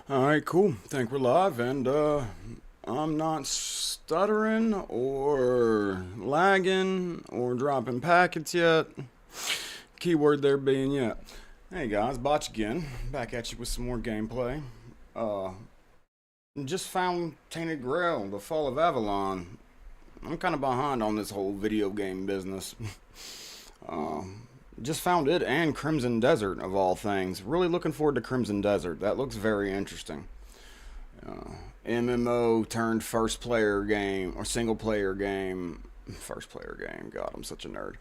Alright, cool. Think we're live, and I'm not stuttering or lagging or dropping packets yet. Keyword there being yet. Hey guys, Botch again. Back at you with some more gameplay. Uh, just found Tainted Grail, the Fall of Avalon. I'm kind of behind on this whole video game business. Just found it and Crimson Desert, of all things. Really looking forward to Crimson Desert. That looks very interesting. MMO turned first player game, or single player game. First player game. God, I'm such a nerd.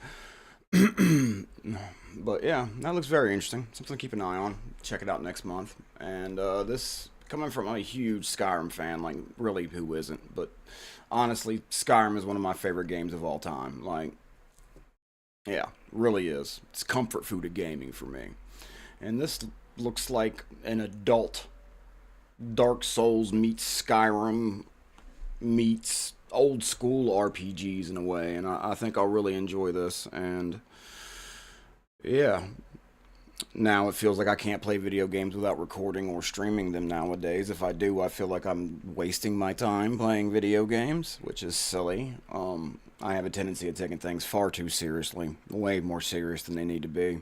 But yeah, that looks very interesting. Something to keep an eye on. Check it out next month. And this, coming from a huge Skyrim fan, like, really, who isn't? But honestly, Skyrim is one of my favorite games of all time. Like, yeah, really is. It's comfort food of gaming for me. And this looks like an adult Dark Souls meets Skyrim meets old school RPGs in a way. And I think I'll really enjoy this. And yeah, now it feels like I can't play video games without recording or streaming them nowadays. If I do, I feel like I'm wasting my time playing video games, which is silly. I have a tendency of taking things far too seriously, way more serious than they need to be.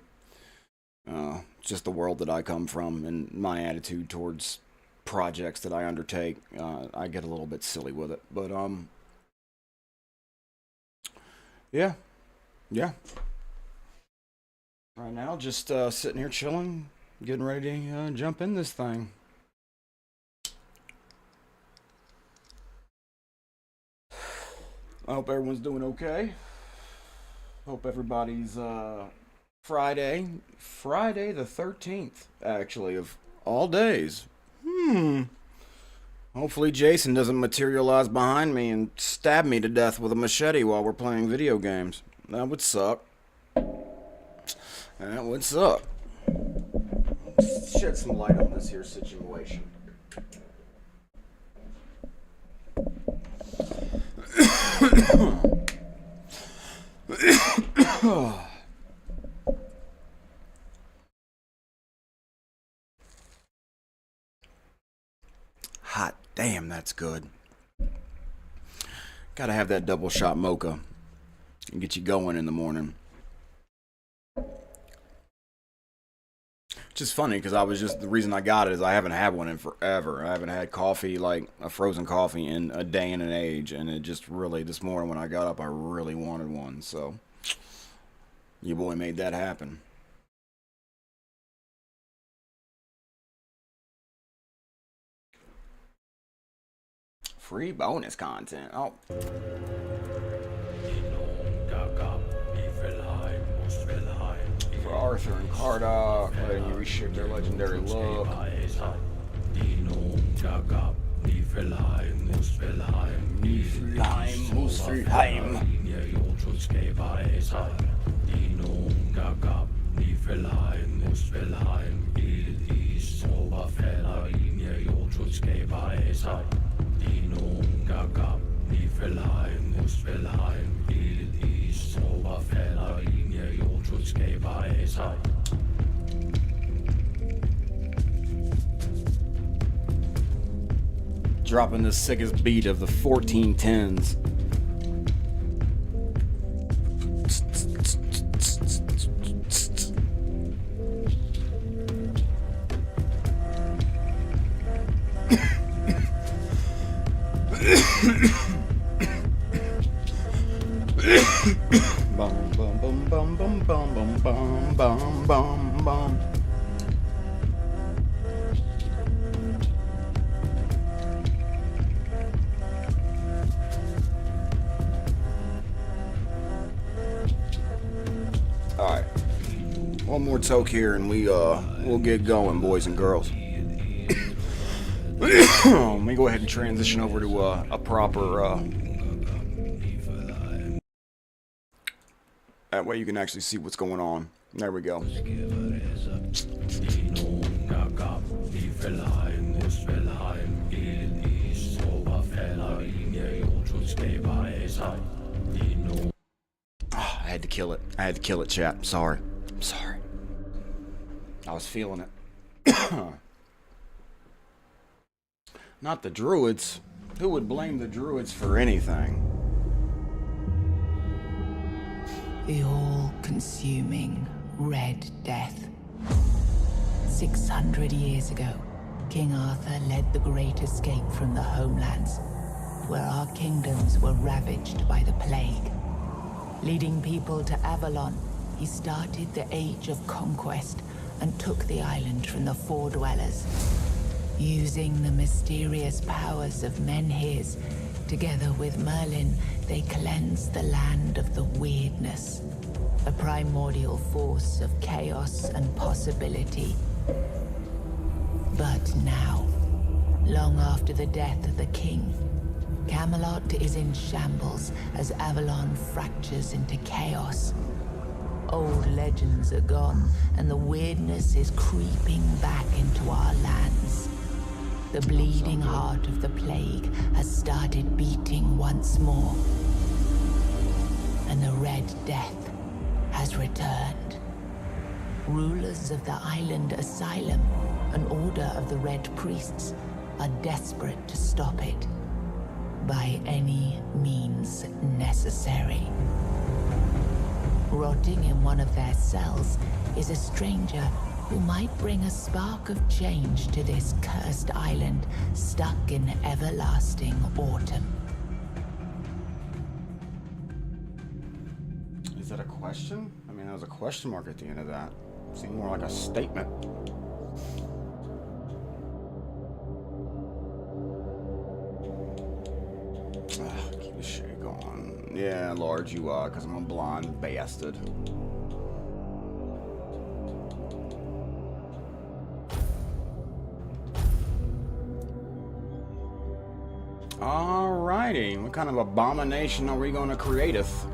Just the world that I come from and my attitude towards projects that I undertake, I get a little bit silly with it. But, yeah. Right now, just sitting here chilling, getting ready to jump in this thing. I hope everyone's doing okay. Hope everybody's Friday the 13th, actually, of all days. Hopefully Jason doesn't materialize behind me and stab me to death with a machete while we're playing video games. That would suck. That would suck. Let's shed some light on this here situation. Hot damn, that's good. Gotta have that double shot mocha and get you going in the morning. Which is funny because the reason I got it is I haven't had one in forever. I haven't had coffee, like a frozen coffee, in a day and an age. And it just really, this morning when I got up, I really wanted one. So, your boy made that happen. Free bonus content. Oh. For Arthur and Cardok, letting you reshape their legendary look. Dropping the sickest beat of the 1410s. Bum bum bum bum bum bum bum bum bum bum. Alright. One more toke here and we'll get going, boys and girls. Let me go ahead and transition over to a proper that way you can actually see what's going on. There we go. Oh, I had to kill it. I had to kill it, chat. I'm sorry. I'm sorry. I was feeling it. Not the druids. Who would blame the druids for anything? The all-consuming Red Death. 600 years ago, King Arthur led the Great Escape from the homelands, where our kingdoms were ravaged by the plague. Leading people to Avalon, he started the Age of Conquest and took the island from the Four Dwellers. Using the mysterious powers of Menhirs, together with Merlin, they cleansed the land of the weirdness, a primordial force of chaos and possibility. But now, long after the death of the king, Camelot is in shambles as Avalon fractures into chaos. Old legends are gone, and the weirdness is creeping back into our lands. The bleeding heart of the plague has started beating once more, and the Red Death has returned. Rulers of the island Asylum, an order of the Red Priests, are desperate to stop it by any means necessary. Rotting in one of their cells is a stranger who might bring a spark of change to this cursed island stuck in everlasting autumn. Is that a question? I mean, there was a question mark at the end of that. It seemed more like a statement. Keep the shit going. Yeah, large you are, because I'm a blonde bastard. Alrighty, what kind of abomination are we going to createth?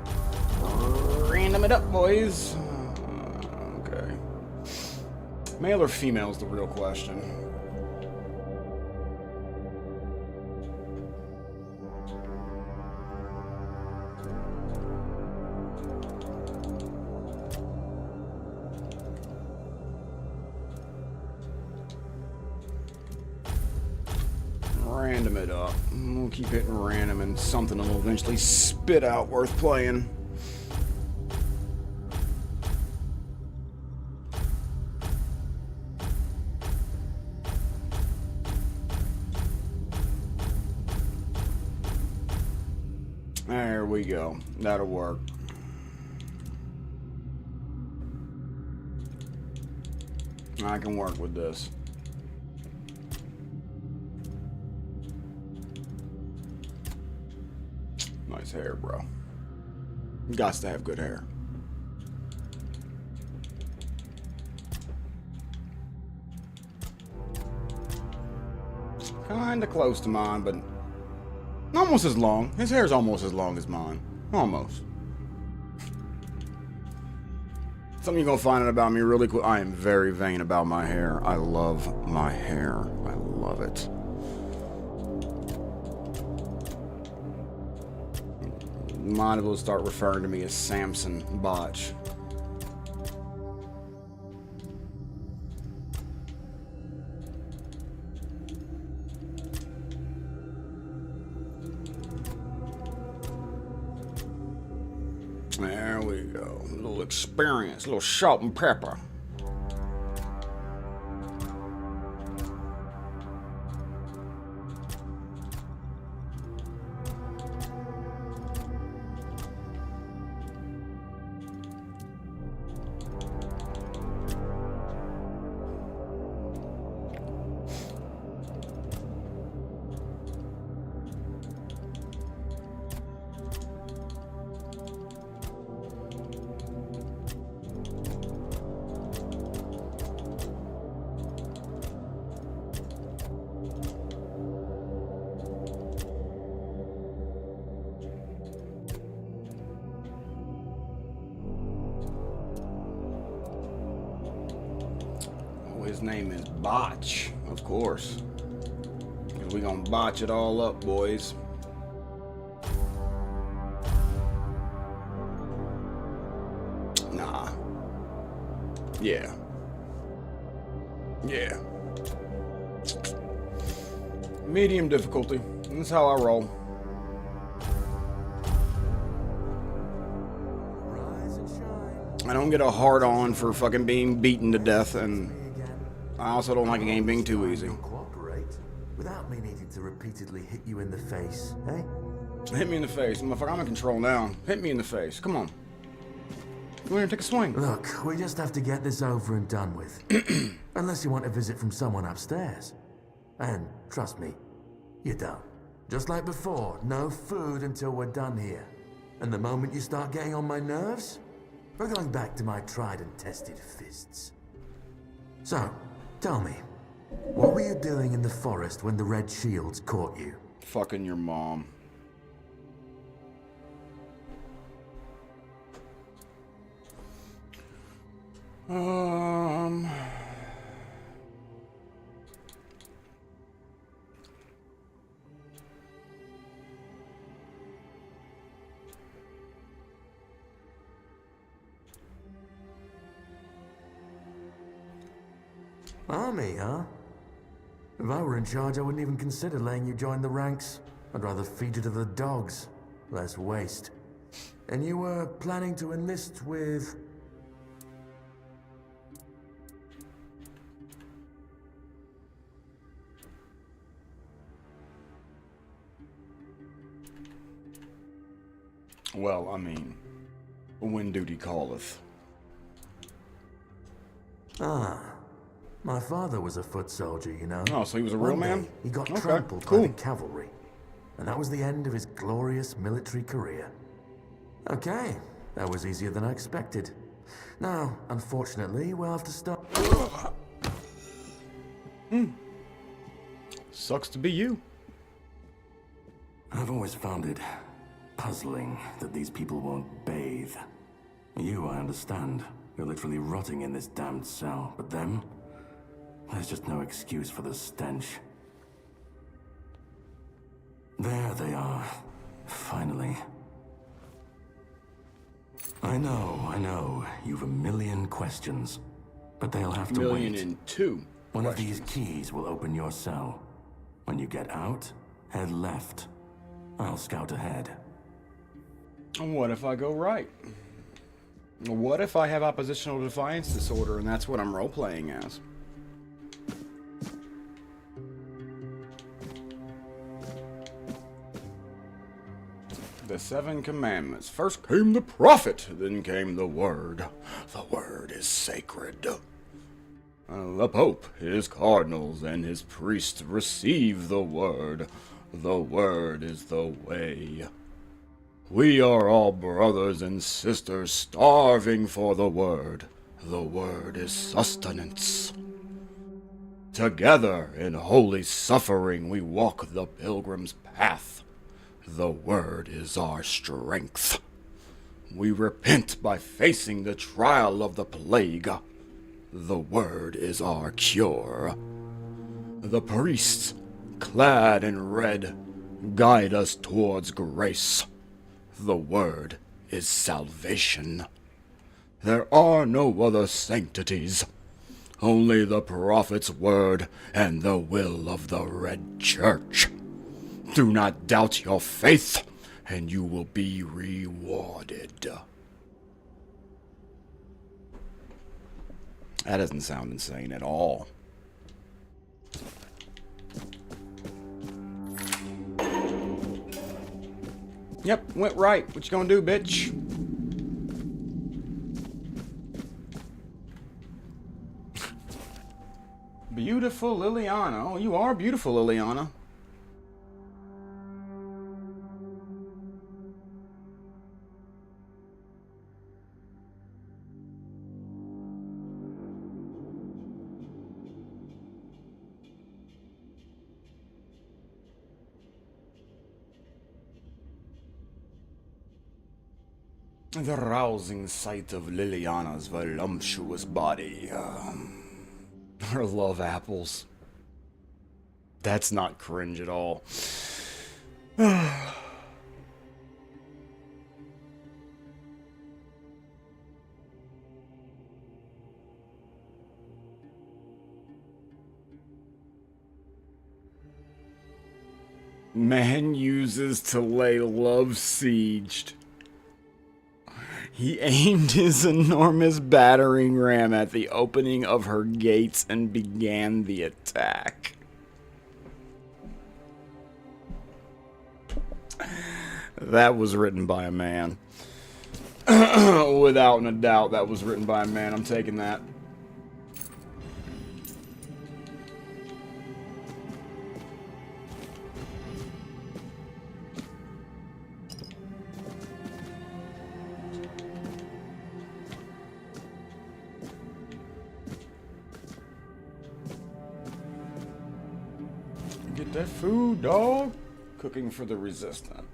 Random it up, boys. Okay. Male or female is the real question. Random it up. We'll keep hitting random and something will eventually spit out worth playing. There we go. That'll work. I can work with this. Nice hair, bro. Gots to have good hair. Kinda close to mine, but almost as long. His hair's almost as long as mine. Almost. Something you're gonna find out about me really quick. I am very vain about my hair. I love my hair. I love it. Might as well start referring to me as Samson Botch. There we go. A little experience, a little salt and pepper. His name is Botch, of course. Because we gonna botch it all up, boys. Nah. Yeah. Yeah. Medium difficulty. That's how I roll. I don't get a hard on for fucking being beaten to death, and I also don't like a game being too easy. Cooperate without me needing to repeatedly hit you in the face, eh? Hit me in the face. Motherfucker, I'm in control now. Hit me in the face. Come on. Go in and take a swing. Look, we just have to get this over and done with. Unless you want a visit from someone upstairs. And trust me, you don't. Just like before, no food until we're done here. And the moment you start getting on my nerves, we're going back to my tried and tested fists. So, tell me, what were you doing in the forest when the Red Shields caught you? Fucking your mom. Army, huh? If I were in charge, I wouldn't even consider letting you join the ranks. I'd rather feed you to the dogs. Less waste. And you were planning to enlist with... Well, I mean, when duty calleth. Ah, my father was a foot soldier, you know. Oh, so he was a real One man? day, he got Okay, trampled cool. by the cavalry. And that was the end of his glorious military career. Okay, that was easier than I expected. Now, unfortunately, we'll have to stop... Sucks to be you. I've always found it puzzling that these people won't bathe. You, I understand. You're literally rotting in this damned cell. But them? There's just no excuse for the stench. There they are. Finally. I know. You've a million questions. But they'll have to Million wait. and two. One of these keys will open your cell. When you get out, head left. I'll scout ahead. What if I go right? What if I have oppositional defiance disorder and that's what I'm role-playing as? The 7 Commandments. First came the prophet, then came the word. The word is sacred. The Pope, his cardinals, and his priests receive the word. The word is the way. We are all brothers and sisters starving for the word. The word is sustenance. Together in holy suffering we walk the pilgrim's path. The word is our strength. We repent by facing the trial of the plague. The word is our cure. The priests, clad in red, guide us towards grace. The word is salvation. There are no other sanctities, only the prophet's word and the will of the Red Church. Do not doubt your faith, and you will be rewarded. That doesn't sound insane at all. Yep, went right. What you gonna do, bitch? Beautiful Liliana. Oh, you are beautiful, Liliana. The rousing sight of Liliana's voluptuous body. Her love apples. That's not cringe at all. Man uses to lay love sieged. He aimed his enormous battering ram at the opening of her gates and began the attack. That was written by a man. Without a doubt, that was written by a man. I'm taking that. Get that food, dog. Cooking for the resistant.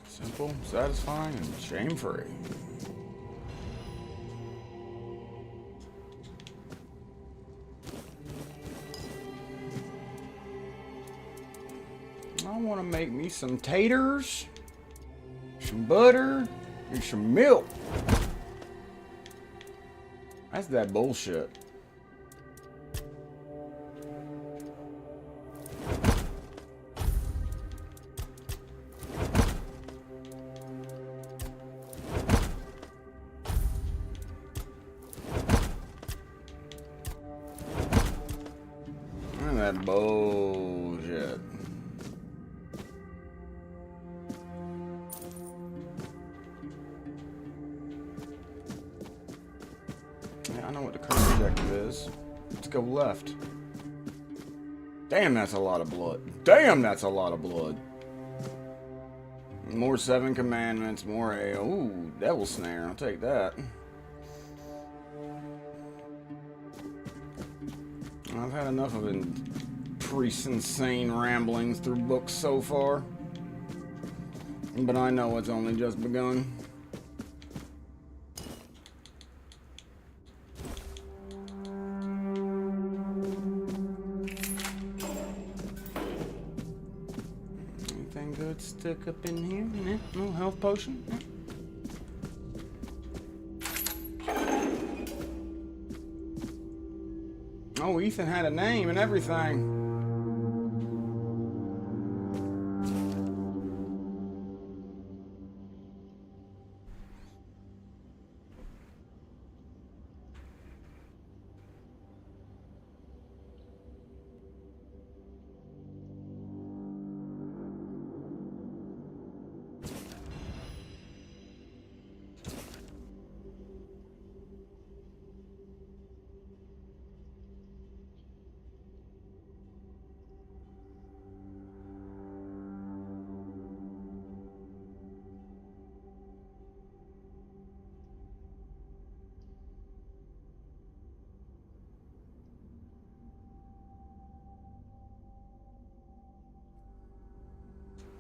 Simple, satisfying, and shame-free. I want to make me some taters, some butter, and some milk. That's that bullshit. That bullshit. Yeah, I know what the current objective is. Let's go left. Damn, that's a lot of blood. Damn, that's a lot of blood. More 7 commandments, more ale. Ooh, devil snare. I'll take that. I've had enough of priest's insane ramblings through books so far. But I know it's only just begun. Anything good stick up in here? Yeah, no health potion? Yeah. Oh, Ethan had a name and everything.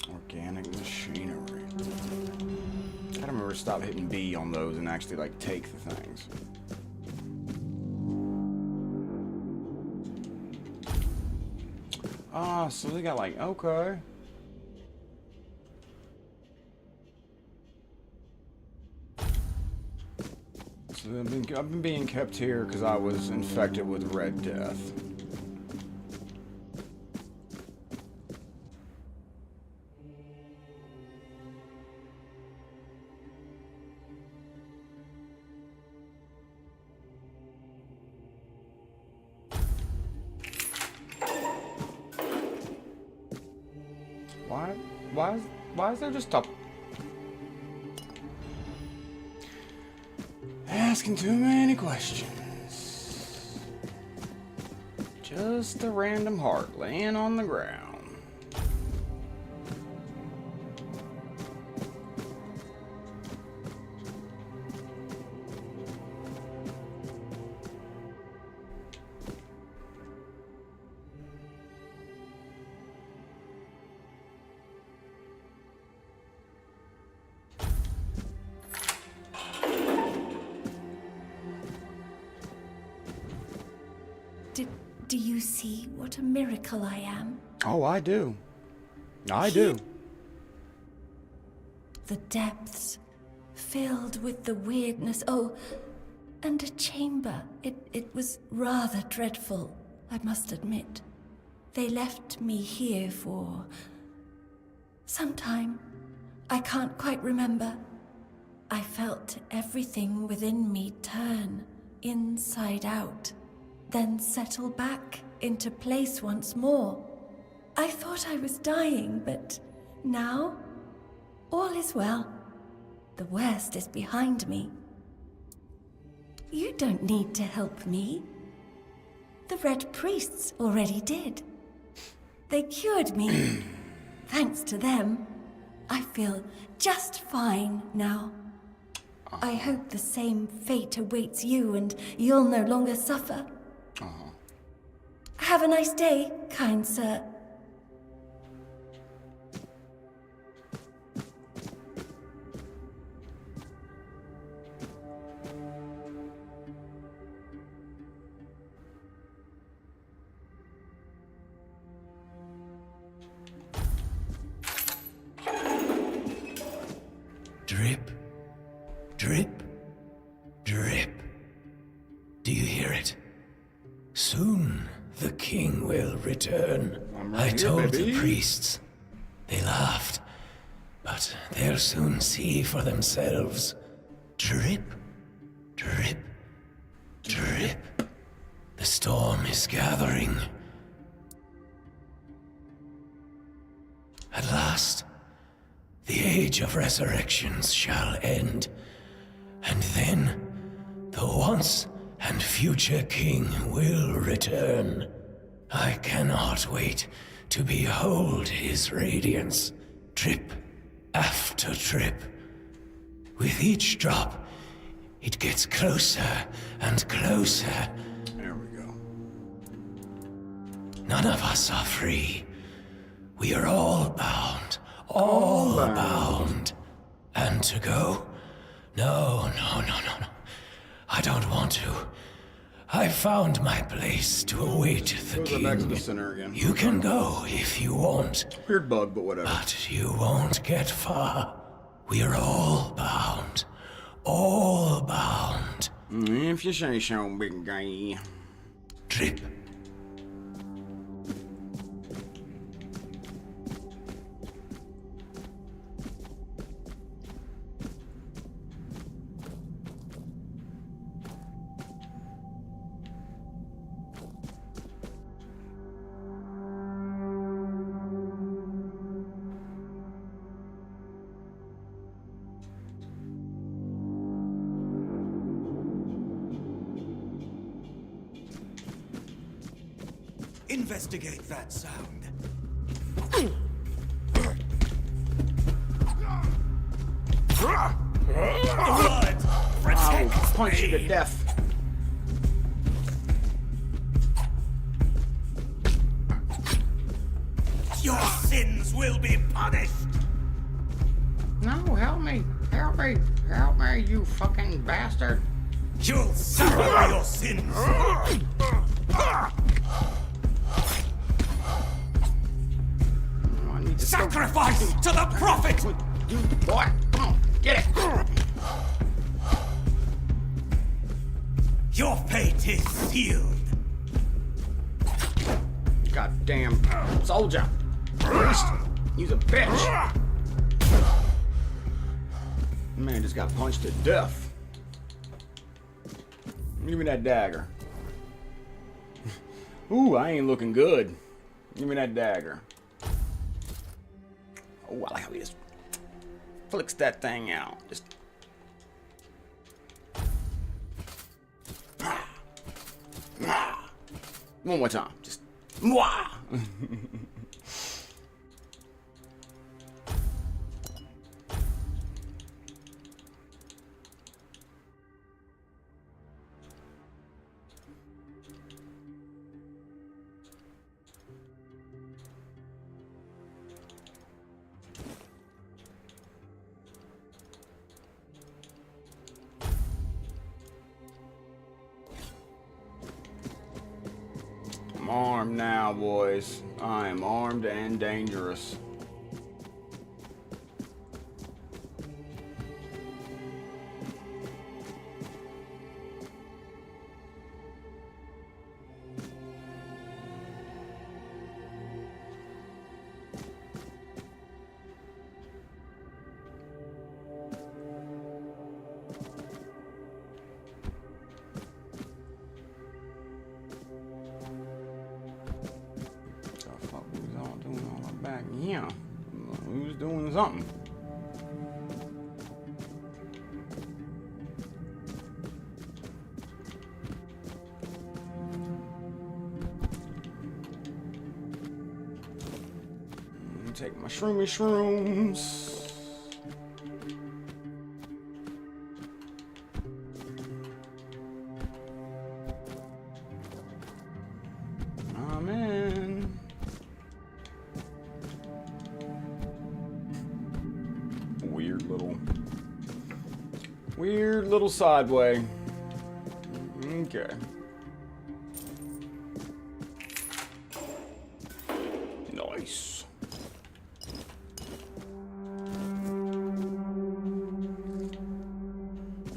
Organic machinery. I don't remember to stop hitting B on those and actually like take the things. Ah, so they got like, okay. So I've been being kept here because I was infected with Red Death. Why is there just a... Asking too many questions. Just a random heart laying on the ground. you see what a miracle I am? Oh, I do. I do. The depths, filled with the weirdness. Oh, and a chamber. It was rather dreadful, I must admit. They left me here for some time. I can't quite remember. I felt everything within me turn inside out, then settle back into place once more. I thought I was dying, but now all is well. The worst is behind me. You don't need to help me. The Red Priests already did. They cured me. Thanks to them, I feel just fine now. I hope the same fate awaits you and you'll no longer suffer. Have a nice day, kind sir. Drip, drip, drip. Do you hear it? Soon the king will return. I told the priests. They laughed. But they'll soon see for themselves. Drip, drip, drip. The storm is gathering. At last, the age of resurrections shall end, and then the once and future king will return. I cannot wait to behold his radiance, drip after drip. With each drop, it gets closer and closer. There we go. None of us are free. We are all bound. All bound. And to go? No. I don't want to. I found my place to await the Goes back to the king. center again. You can go if you want, Weird bug, but whatever. but you won't get far. We are all bound. All bound. If you say so, big guy. Drip. Investigate that sound. Blood! I will punch you to death. Your sins will be punished! No, help me. Help me. Help me, you fucking bastard. You'll suffer for your sins! I need to Sacrifice to the prophet! You boy, come on, get it. Your fate is sealed! Goddamn soldier. Priest, he's a bitch. Man just got punched to death. Give me that dagger. Ooh, I ain't looking good. Give me that dagger. Oh, I like how he just flicks that thing out. Just. One more time. Just. Mwah! Come armed now, boys. I am armed and dangerous. Yeah, we was doing something. Take my shrooms. I'm in. Weird little sideway. Okay. Nice.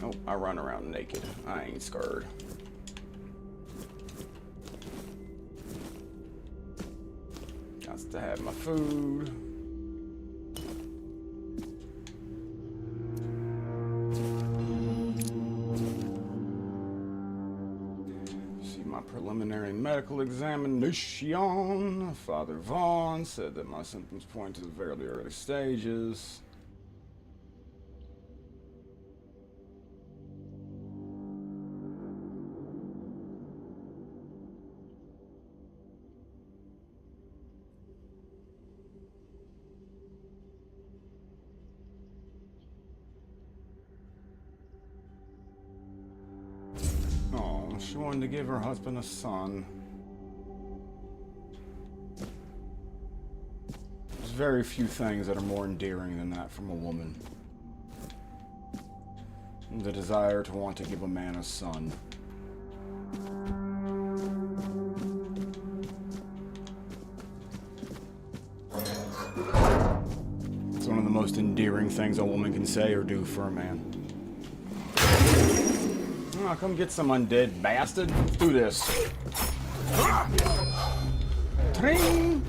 Oh, I run around naked. I ain't scared. Got to have my food. Preliminary medical examination. Father Vaughn said that my symptoms point to the very early stages. She wanted to give her husband a son. There's very few things that are more endearing than that from a woman. The desire to want to give a man a son. It's one of the most endearing things a woman can say or do for a man. Oh, come get some undead bastard. Let's do this. Tring!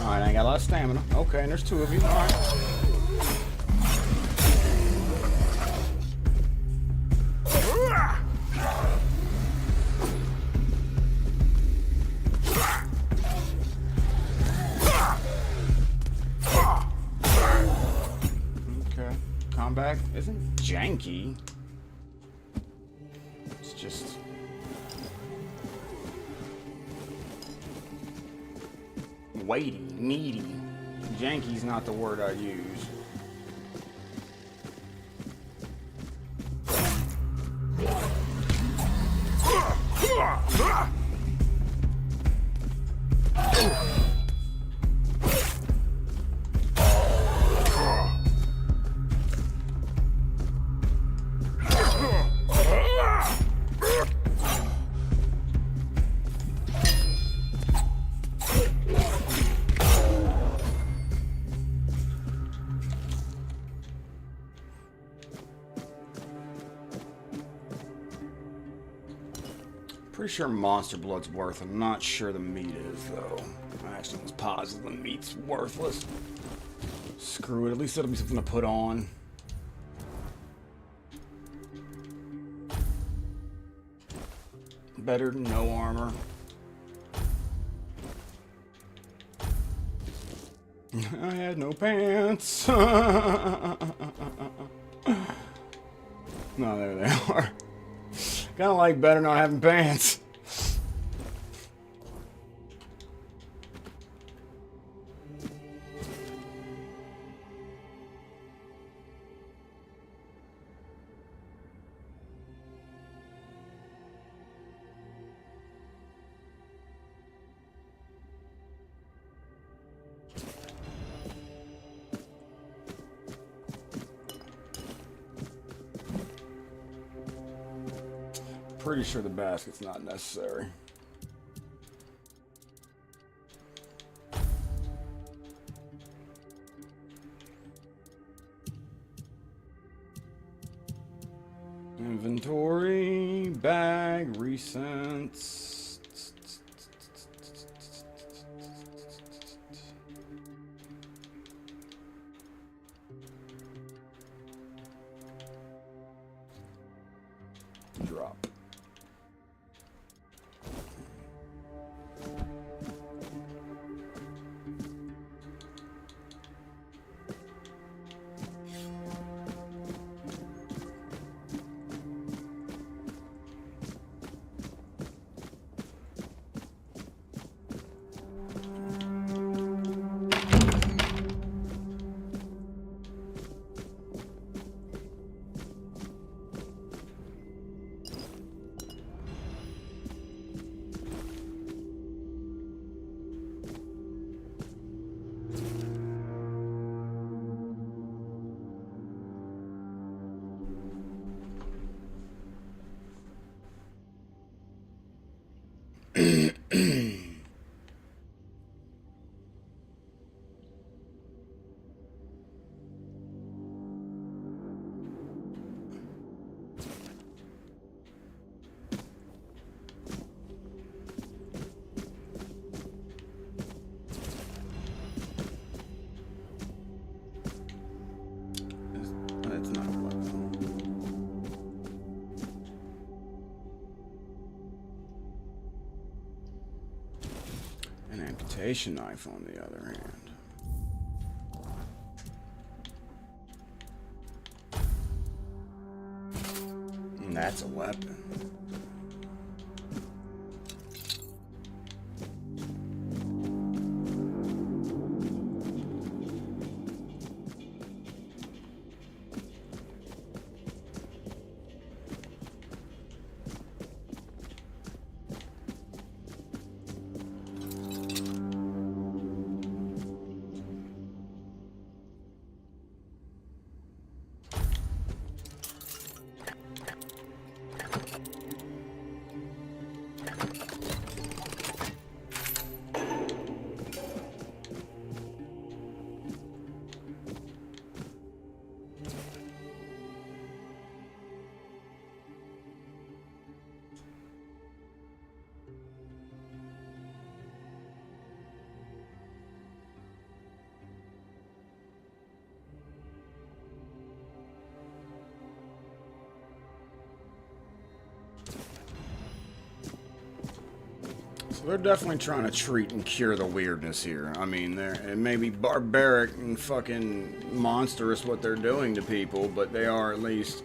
Alright, I got a lot of stamina. Okay, and there's two of you. Alright. Okay. Combat isn't janky. Just weighty, meaty. Janky's not the word I use. Pretty sure monster blood's worth. I'm not sure the meat is, though. I actually was positive the meat's worthless. Screw it. At least it'll be something to put on. Better than no armor. I had no pants. No, there they are. Kind of like better not having pants. Pretty sure the basket's not necessary. Inventory, bag, recents. Drop. That's not a weapon. An amputation knife on the other hand. And that's a weapon. They're definitely trying to treat and cure the weirdness here. I mean, it may be barbaric and fucking monstrous what they're doing to people, but they are at least...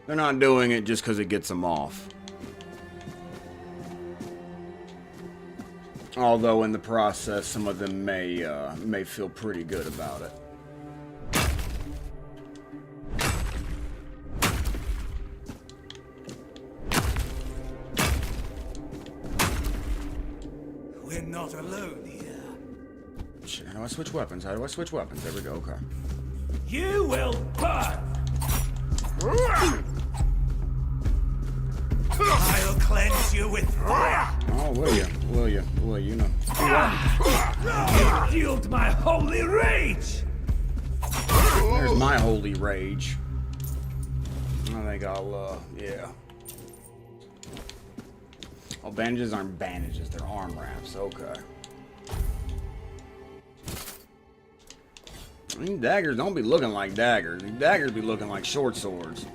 They're not doing it just because it gets them off. Although in the process, some of them may feel pretty good about it. We're not alone here. Shit, how do I switch weapons? How do I switch weapons? There we go, okay. You will burn! I'll cleanse you with fire! Oh, will you? Will you? Will you? No. You fueled my holy rage! There's my holy rage. I think I'll, yeah. Oh, bandages aren't bandages, they're arm wraps, okay. These daggers don't be looking like daggers. These daggers be looking like short swords.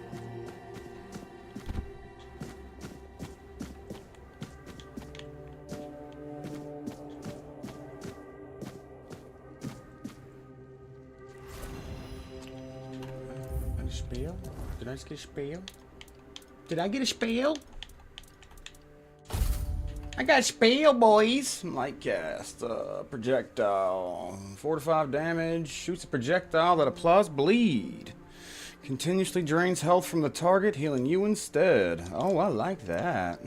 A spell? Did I just get a spell? Did I get a spell? I got a spell, boys. Light cast, projectile, 4 to 5 damage, shoots a projectile that applies bleed. Continuously drains health from the target, healing you instead. Oh, I like that.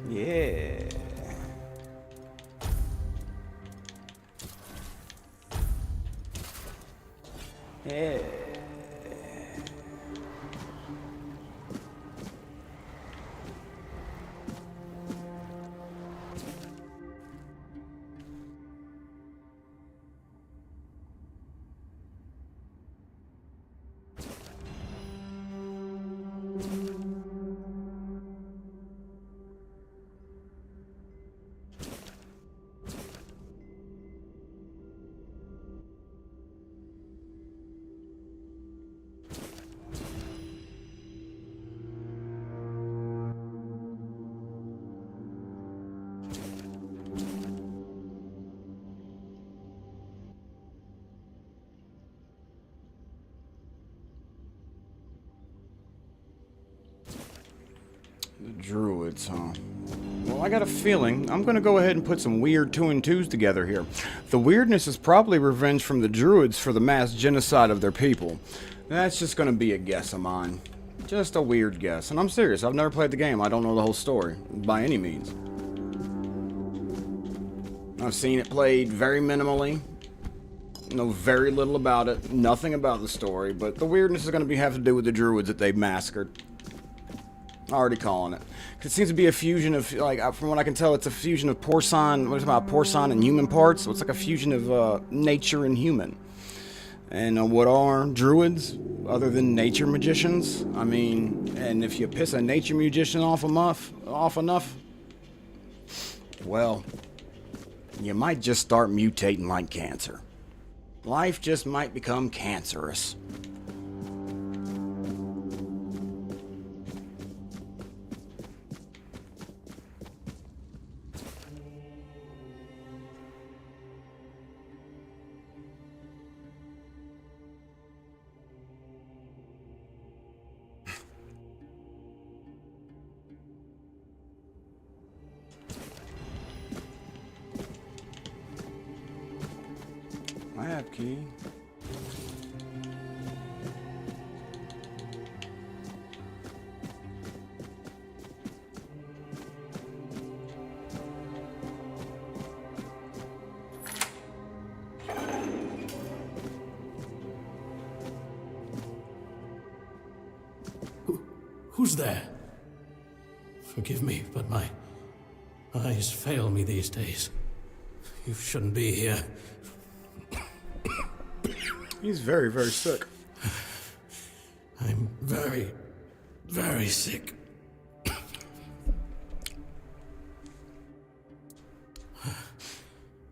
Yeah. Yeah. Druids, huh? Well, I got a feeling I'm gonna go ahead and put some weird 2 and 2s together here. The weirdness is probably revenge from the Druids for the mass genocide of their people. That's just gonna be a guess of mine. Just a weird guess. And I'm serious, I've never played the game. I don't know the whole story, by any means. I've seen it played very minimally. Know very little about it. Nothing about the story, but the weirdness is going to have to do with the Druids that they massacred. Already calling it. It seems to be a fusion of, like, from what I can tell, it's a fusion of porcine, what is it about, porcine and human parts? So it's like a fusion of nature and human. And what are Druids, other than nature magicians? I mean, and if you piss a nature magician off enough, well, you might just start mutating like cancer. Life just might become cancerous. Map key. Who's there? Forgive me, but my eyes fail me these days. You shouldn't be here. He's very, very sick. I'm very, very sick.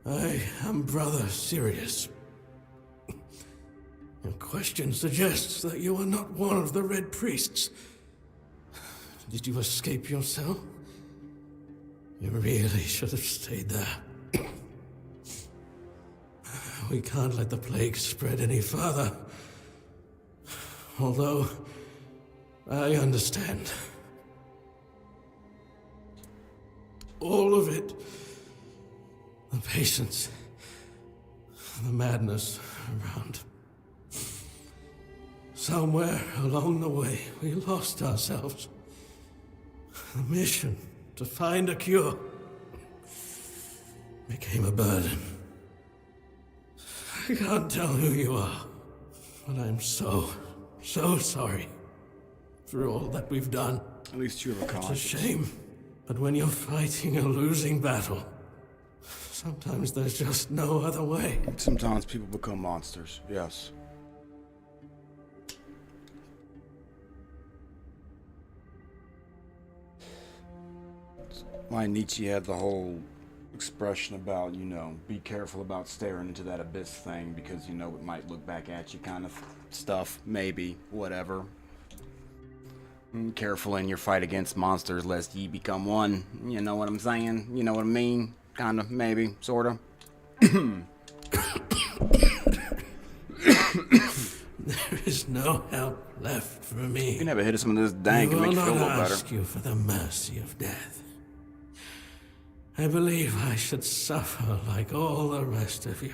I am Brother Sirius. Your question suggests that you are not one of the Red Priests. Did you escape yourself? You really should have stayed there. We can't let the plague spread any further. Although, I understand. All of it. The patience. The madness around. Somewhere along the way, we lost ourselves. The mission to find a cure became a burden. I can't tell who you are, but I'm so sorry for all that we've done. At least you have a It's a conscience. shame, but when you're fighting a losing battle, sometimes there's just no other way. Sometimes people become monsters, yes. My Nietzsche had the whole expression about, you know, be careful about staring into that abyss thing because, you know, it might look back at you kind of stuff, maybe, whatever. Careful in your fight against monsters lest ye become one. You know what I'm saying? You know what I mean? Kind of, maybe, sort of. There is no help left for me. You can have a hit of some of this dank and make you feel a little better. ask you for the mercy of death. I believe I should suffer like all the rest of you.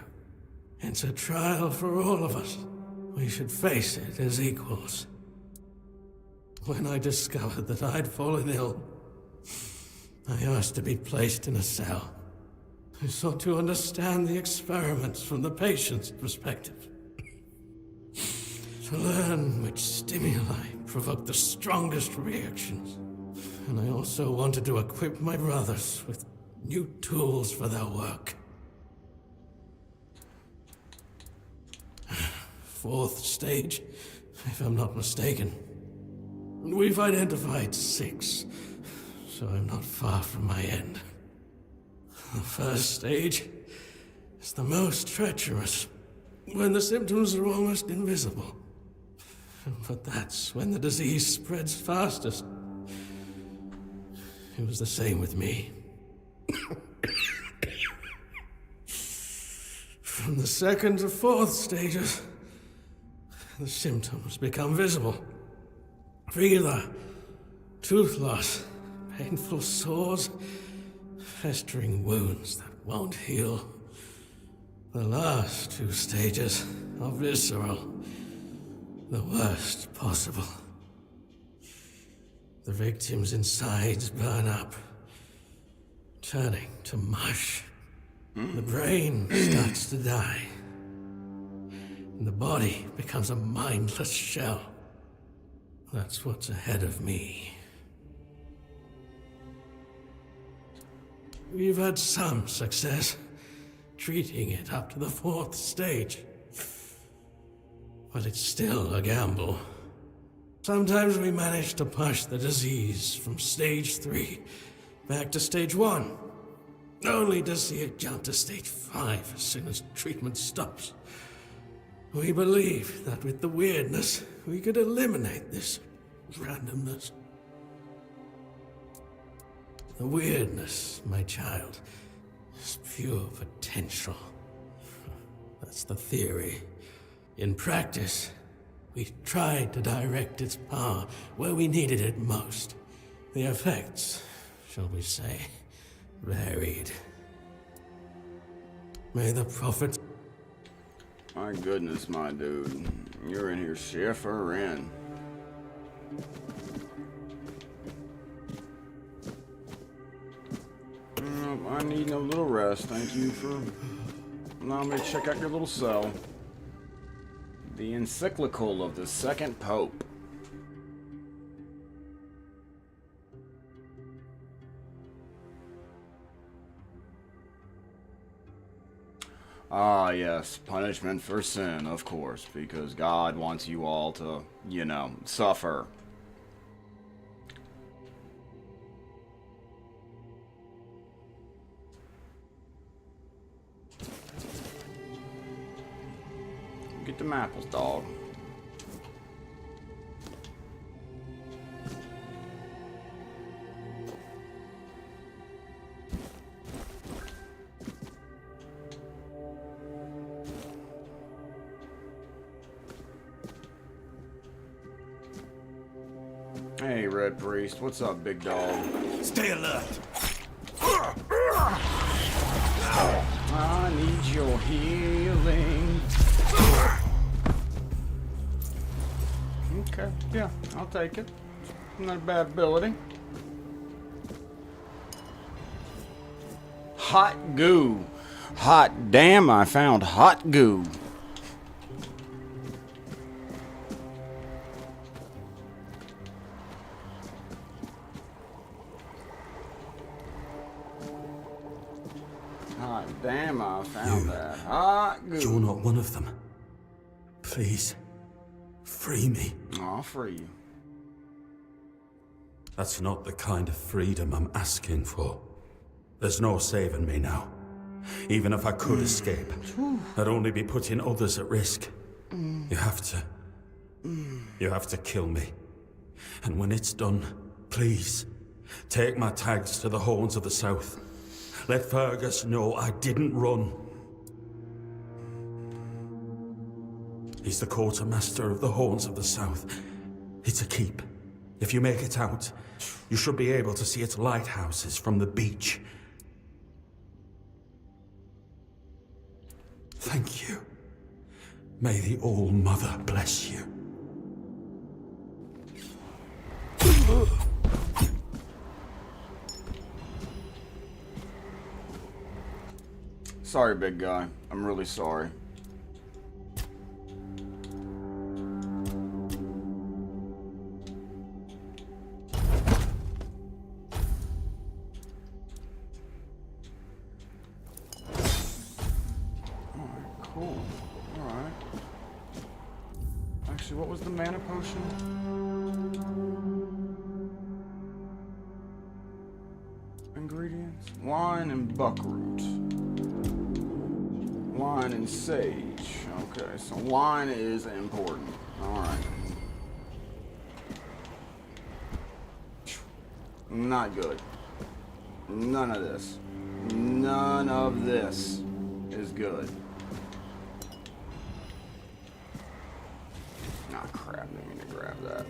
It's a trial for all of us. We should face it as equals. When I discovered that I'd fallen ill, I asked to be placed in a cell. I sought to understand the experiments from the patient's perspective. To learn which stimuli provoke the strongest reactions. And I also wanted to equip my brothers with new tools for their work. Fourth stage, if I'm not mistaken. We've identified 6, so I'm not far from my end. The first stage is the most treacherous, when the symptoms are almost invisible. But that's when the disease spreads fastest. It was the same with me. From the second to fourth stages, the symptoms become visible. Fever, tooth loss, painful sores, festering wounds that won't heal. The last two stages are visceral, the worst possible. The victim's insides burn up, turning to mush. The brain starts to die, and the body becomes a mindless shell. That's what's ahead of me. We've had some success treating it up to the 4th stage, but it's still a gamble. Sometimes we manage to push the disease from stage 3 back to stage 1, only to see it jump to stage 5 as soon as treatment stops. We believe that with the weirdness, we could eliminate this randomness. The weirdness, my child, is pure potential. That's the theory. In practice, we tried to direct its power where we needed it most. The effects, shall we say, varied. May the prophet... My goodness, my dude. You're in here shivering. I need a little rest. Thank you for allowing me to check out your little cell. The encyclical of the second pope. Ah, yes, punishment for sin, of course, because God wants you all to, you know, suffer. Get them apples, dog. Hey, Red Priest. What's up, big dog? Stay alert. I need your healing. Okay, yeah, I'll take it. Not a bad ability. Hot goo. Hot damn, I found hot goo. Hot damn, I found that. Hot goo. You're not one of them. Please, free me. I'll free you. That's not the kind of freedom I'm asking for. There's no saving me now. Even if I could escape, I'd only be putting others at risk. You have to kill me. And when it's done, please, take my tags to the Horns of the South. Let Fergus know I didn't run. He's the quartermaster of the Horns of the South. It's a keep. If you make it out, you should be able to see its lighthouses from the beach. Thank you. May the All-Mother bless you. Sorry, big guy. I'm really sorry. Cool. Alright. Actually, what was the mana potion? Ingredients? Wine and buckroot. Wine and sage. Okay, so wine is important. Alright. Not good. None of this. None of this is good. Ah, crap, I didn't mean to grab that.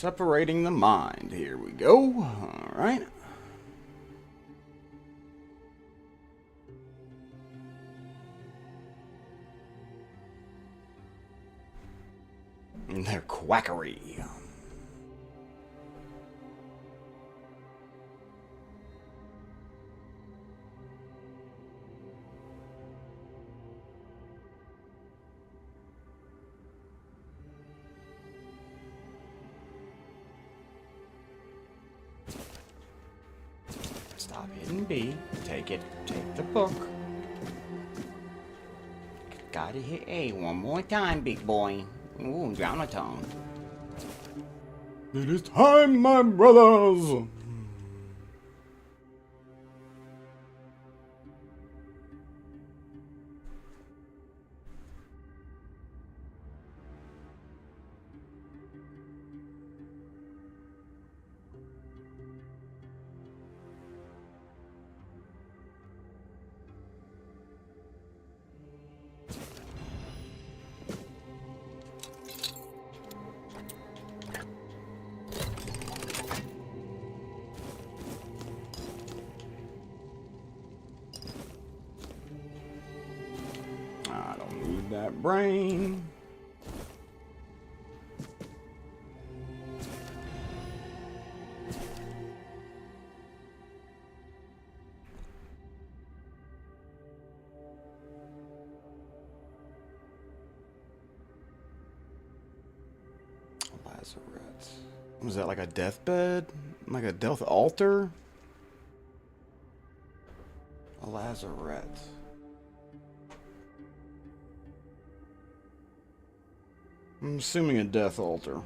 Separating the mind. Here we go. Alright. And their quackery. Stop hitting B. Take it. Take the book. Gotta hit A one more time, big boy. Ooh, drama tone. It is time, my brothers! I don't need that brain. Lazarette. Was that like a deathbed? Like a death altar? A lazarette. I'm assuming a death altar.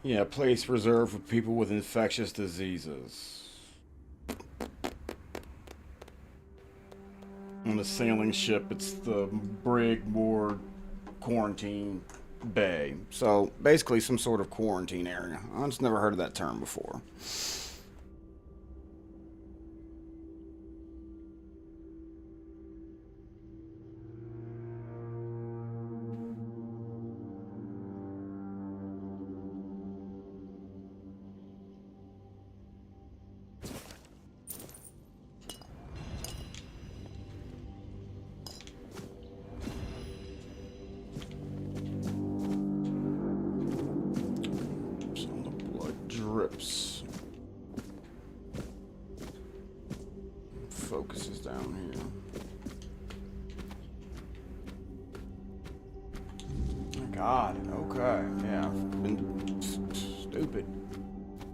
Yeah, place reserved for people with infectious diseases. On a sailing ship, it's the brig moored quarantine bay. So, basically some sort of quarantine area. I just never heard of that term before. Drips. Focus is down here. Oh God. Okay. Yeah. I've been stupid.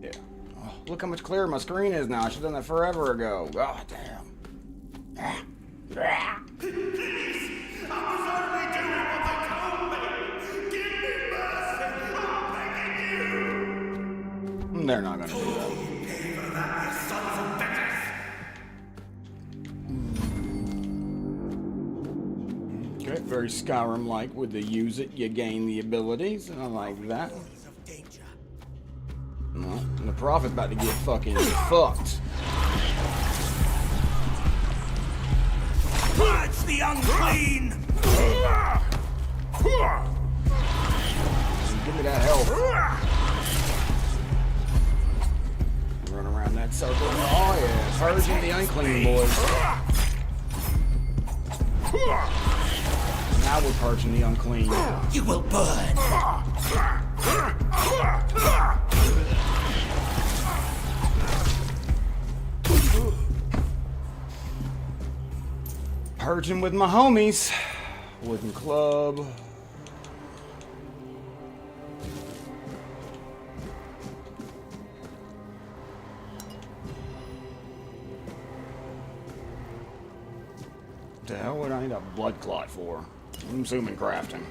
Yeah. Oh, look how much clearer my screen is now. I should have done that forever ago. God damn. They're not gonna do that. Okay, very Skyrim-like. With the use it, you gain the abilities. I like that. Well, and the prophet's about to get fucking fucked. Purge the unclean! Give me that health. Run around that circle. Oh yeah, purging the unclean, boys. Now we're purging the unclean. You will burn! Purging with my homies. Wooden club. The hell would I need a blood clot for? I'm assuming crafting.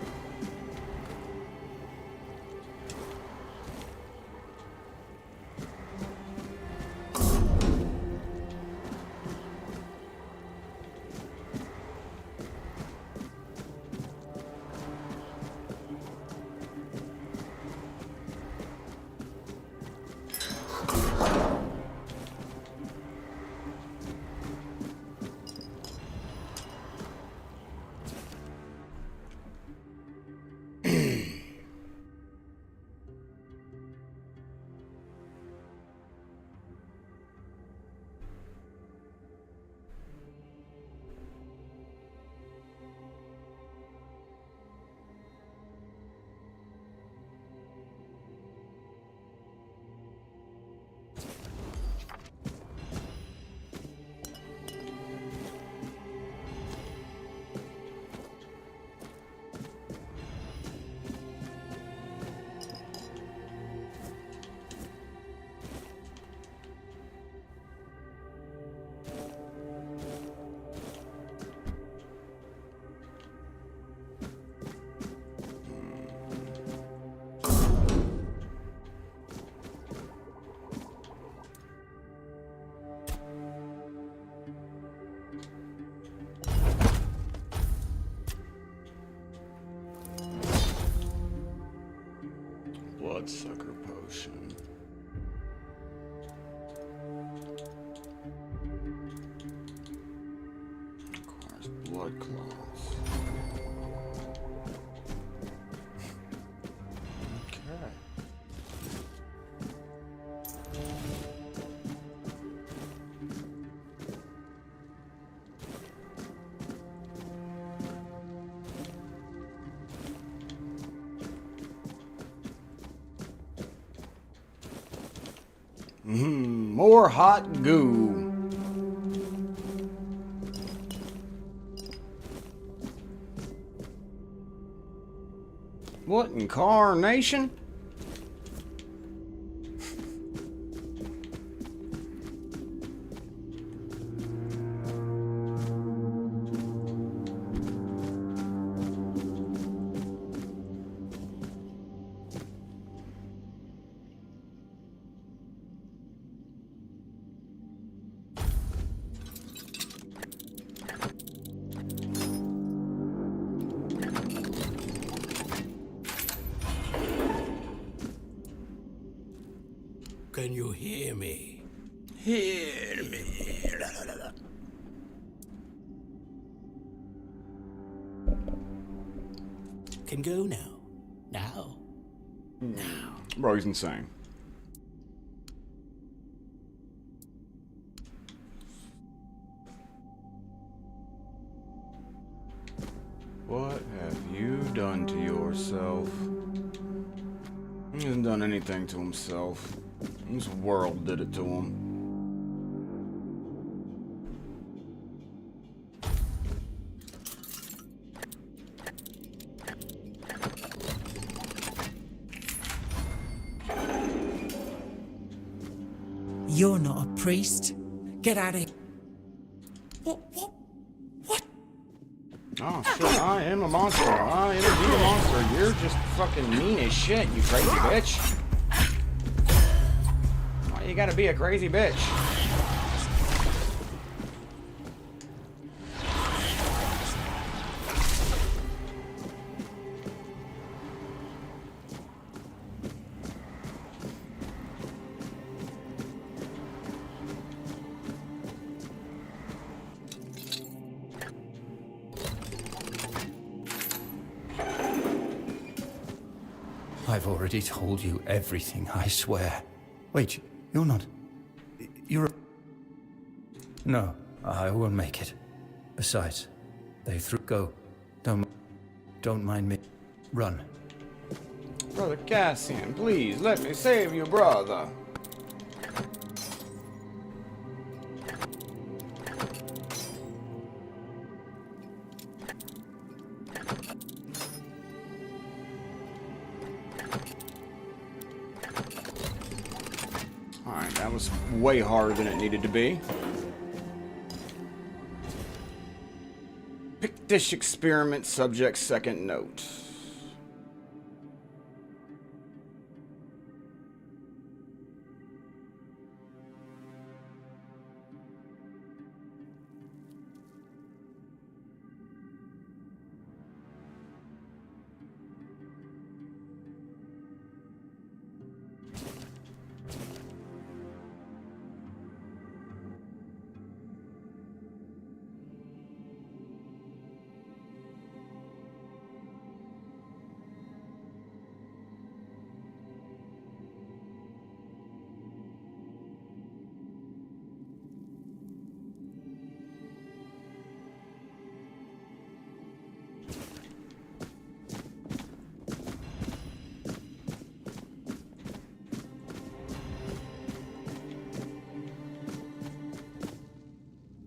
Bloodsucker potion. Requires blood clots. Okay. More hot goo. What in carnation? Can you hear me? Hear me. Can go now. Now. Bro, he's insane. What have you done to yourself? He hasn't done anything to himself. This world did it to him. You're not a priest. Get out of here. What? Oh shit, I am a monster. I am indeed a monster. You're just fucking mean as shit, you crazy bitch. Why you gotta be a crazy bitch? I've already told you everything, I swear. Wait, you're not... You're... No, I won't make it. Besides, they threw... Go. Don't mind me. Run. Brother Cassian, please let me save you, brother. Alright, that was way harder than it needed to be. Pictish experiment subject second note.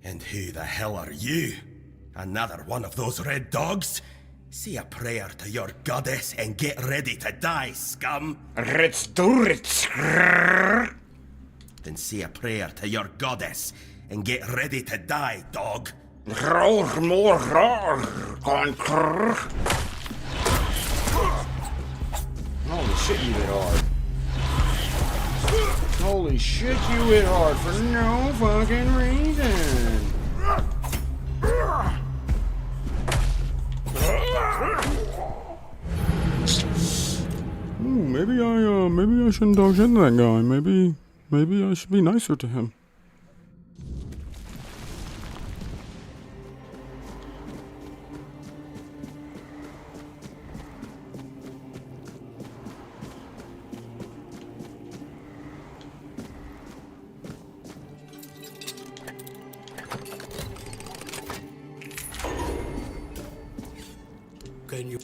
And who the hell are you? Another one of those red dogs? Say a prayer to your goddess and get ready to die, scum. Let's do it. Then say a prayer to your goddess and get ready to die, dog. Roar more roar. Conquer. Holy shit, you hit hard. Holy shit, you hit hard for no fucking reason. maybe I shouldn't talk shit to that guy. Maybe I should be nicer to him. Can you?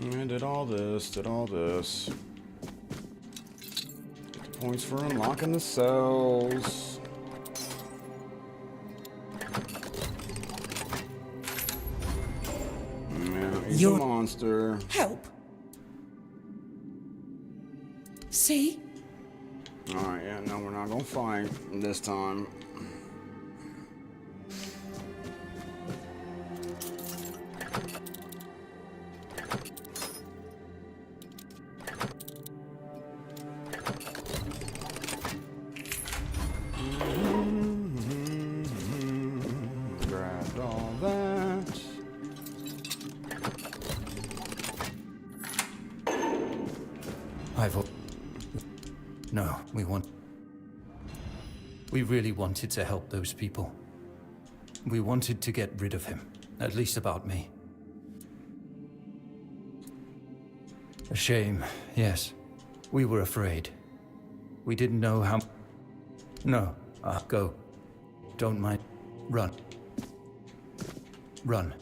I did all this. Get the points for unlocking the cells. Yeah, he's a You're- monster. Help. See? Alright, yeah, no, we're not gonna fight this time. Grabbed all that. No, we really wanted to help those people. We wanted to get rid of him, at least about me. A shame, yes. We were afraid. We didn't know how... No, go. Don't mind. Run. Run.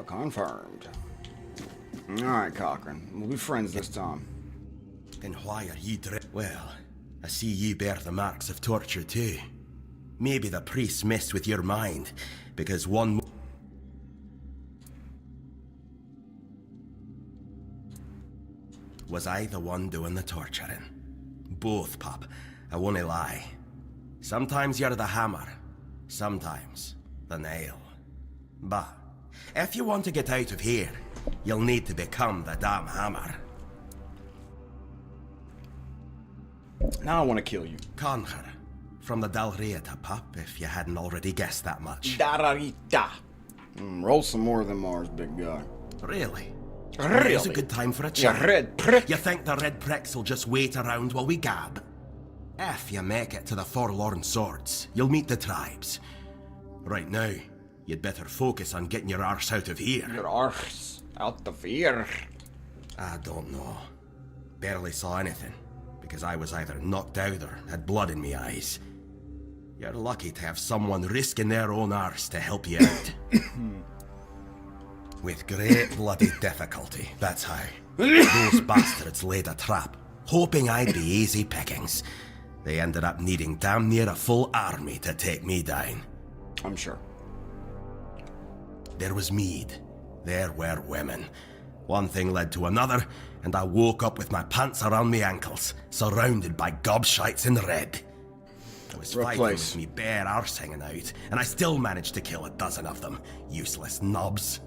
Confirmed. Alright, Cochrane. We'll be friends this time. Then why are ye Well, I see ye bear the marks of torture too. Maybe the priests messed with your mind, because one... Was I the one doing the torturing? Both, pup. I won't lie. Sometimes you're the hammer, sometimes the nail. But if you want to get out of here, you'll need to become the damn hammer. Now I want to kill you. Conquer. From the Dalrieta, pup, if you hadn't already guessed that much. Dararita. Roll some more of them Mars, big guy. Really? Really? It's a good time for a You chat. red prick. You think the red pricks will just wait around while we gab? If you make it to the Forlorn Swords, you'll meet the tribes. Right now, you'd better focus on getting your arse out of here. Your arse out of here. I don't know. Barely saw anything, because I was either knocked out or had blood in me eyes. You're lucky to have someone risking their own arse to help you out. With great bloody difficulty, that's how. Those bastards laid a trap, hoping I'd be easy pickings. They ended up needing damn near a full army to take me down. I'm sure. There was mead. There were women. One thing led to another, and I woke up with my pants around my ankles, surrounded by gobshites in red. I was Rough fighting place. with me bare arse hanging out, and I still managed to kill a dozen of them. Useless knobs.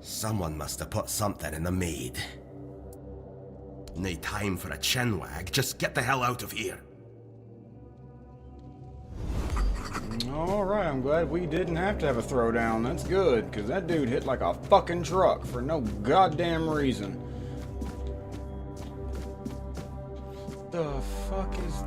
Someone must have put something in the mead. No time for a chinwag, just get the hell out of here. Alright, I'm glad we didn't have to have a throwdown. That's good, because that dude hit like a fucking truck for no goddamn reason. The fuck is...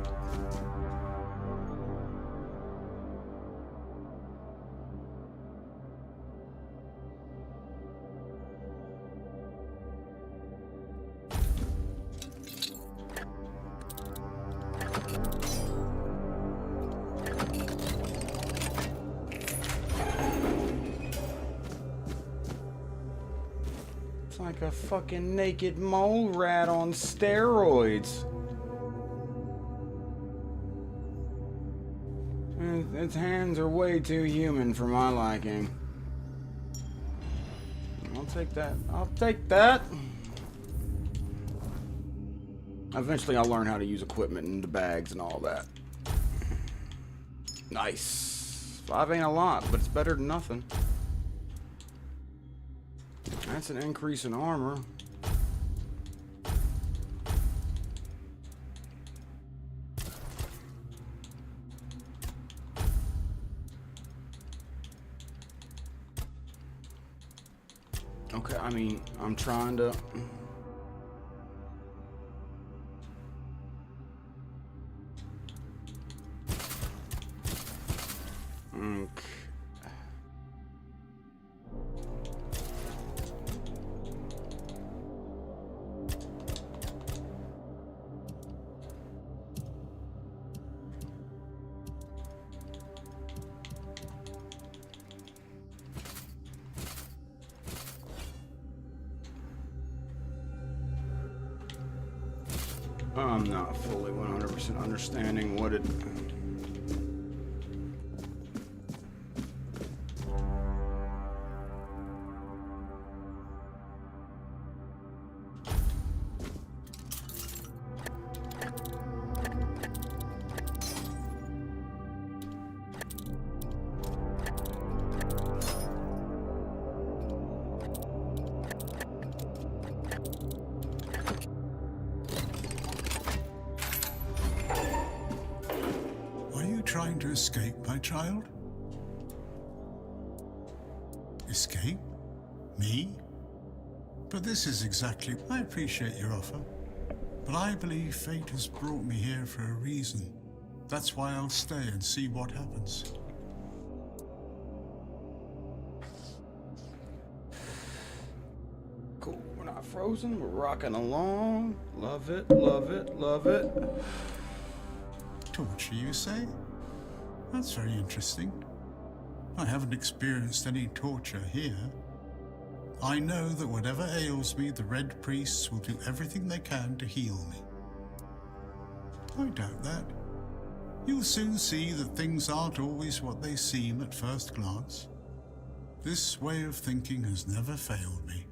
like a fucking naked mole rat on steroids. And its hands are way too human for my liking. I'll take that. I'll take that. Eventually I'll learn how to use equipment and the bags and all that. Nice. 5 ain't a lot, but it's better than nothing. That's an increase in armor. Okay, I mean, I'm trying to... Okay. I'm not fully 100% understanding what it... Are you trying to escape, my child? Escape? Me? But this is exactly... I appreciate your offer, but I believe fate has brought me here for a reason. That's why I'll stay and see what happens. Cool, we're not frozen, we're rocking along. Love it, love it, love it. Torture, you say? That's very interesting. I haven't experienced any torture here. I know that whatever ails me, the Red Priests will do everything they can to heal me. I doubt that. You'll soon see that things aren't always what they seem at first glance. This way of thinking has never failed me.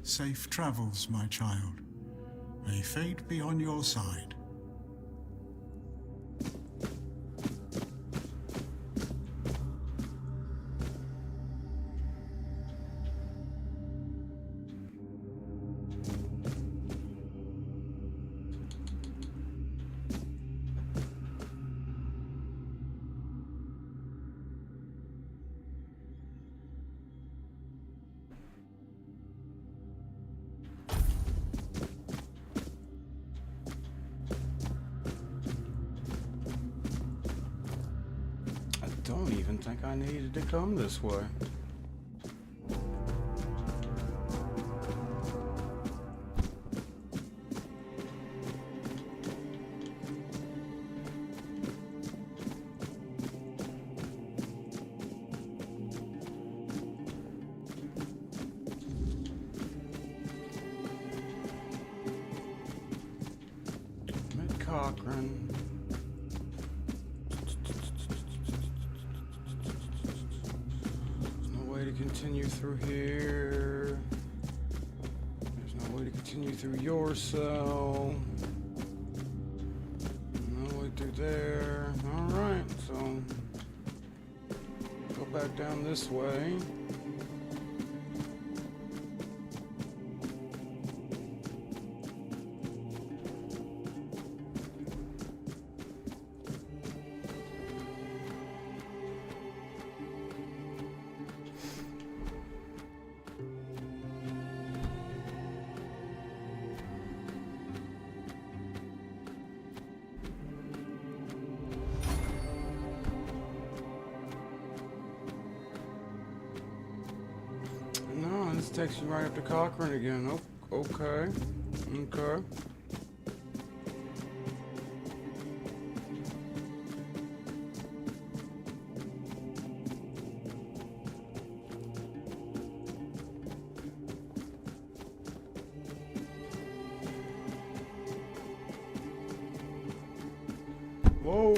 Safe travels, my child. May fate be on your side. I don't even think I needed to come this way. Cochrane. There's no way to continue through here. There's no way to continue through your cell. No way through there. Alright, so go back down this way. No, this takes you right up to Cochrane again. Oh, okay. Okay. Whoa.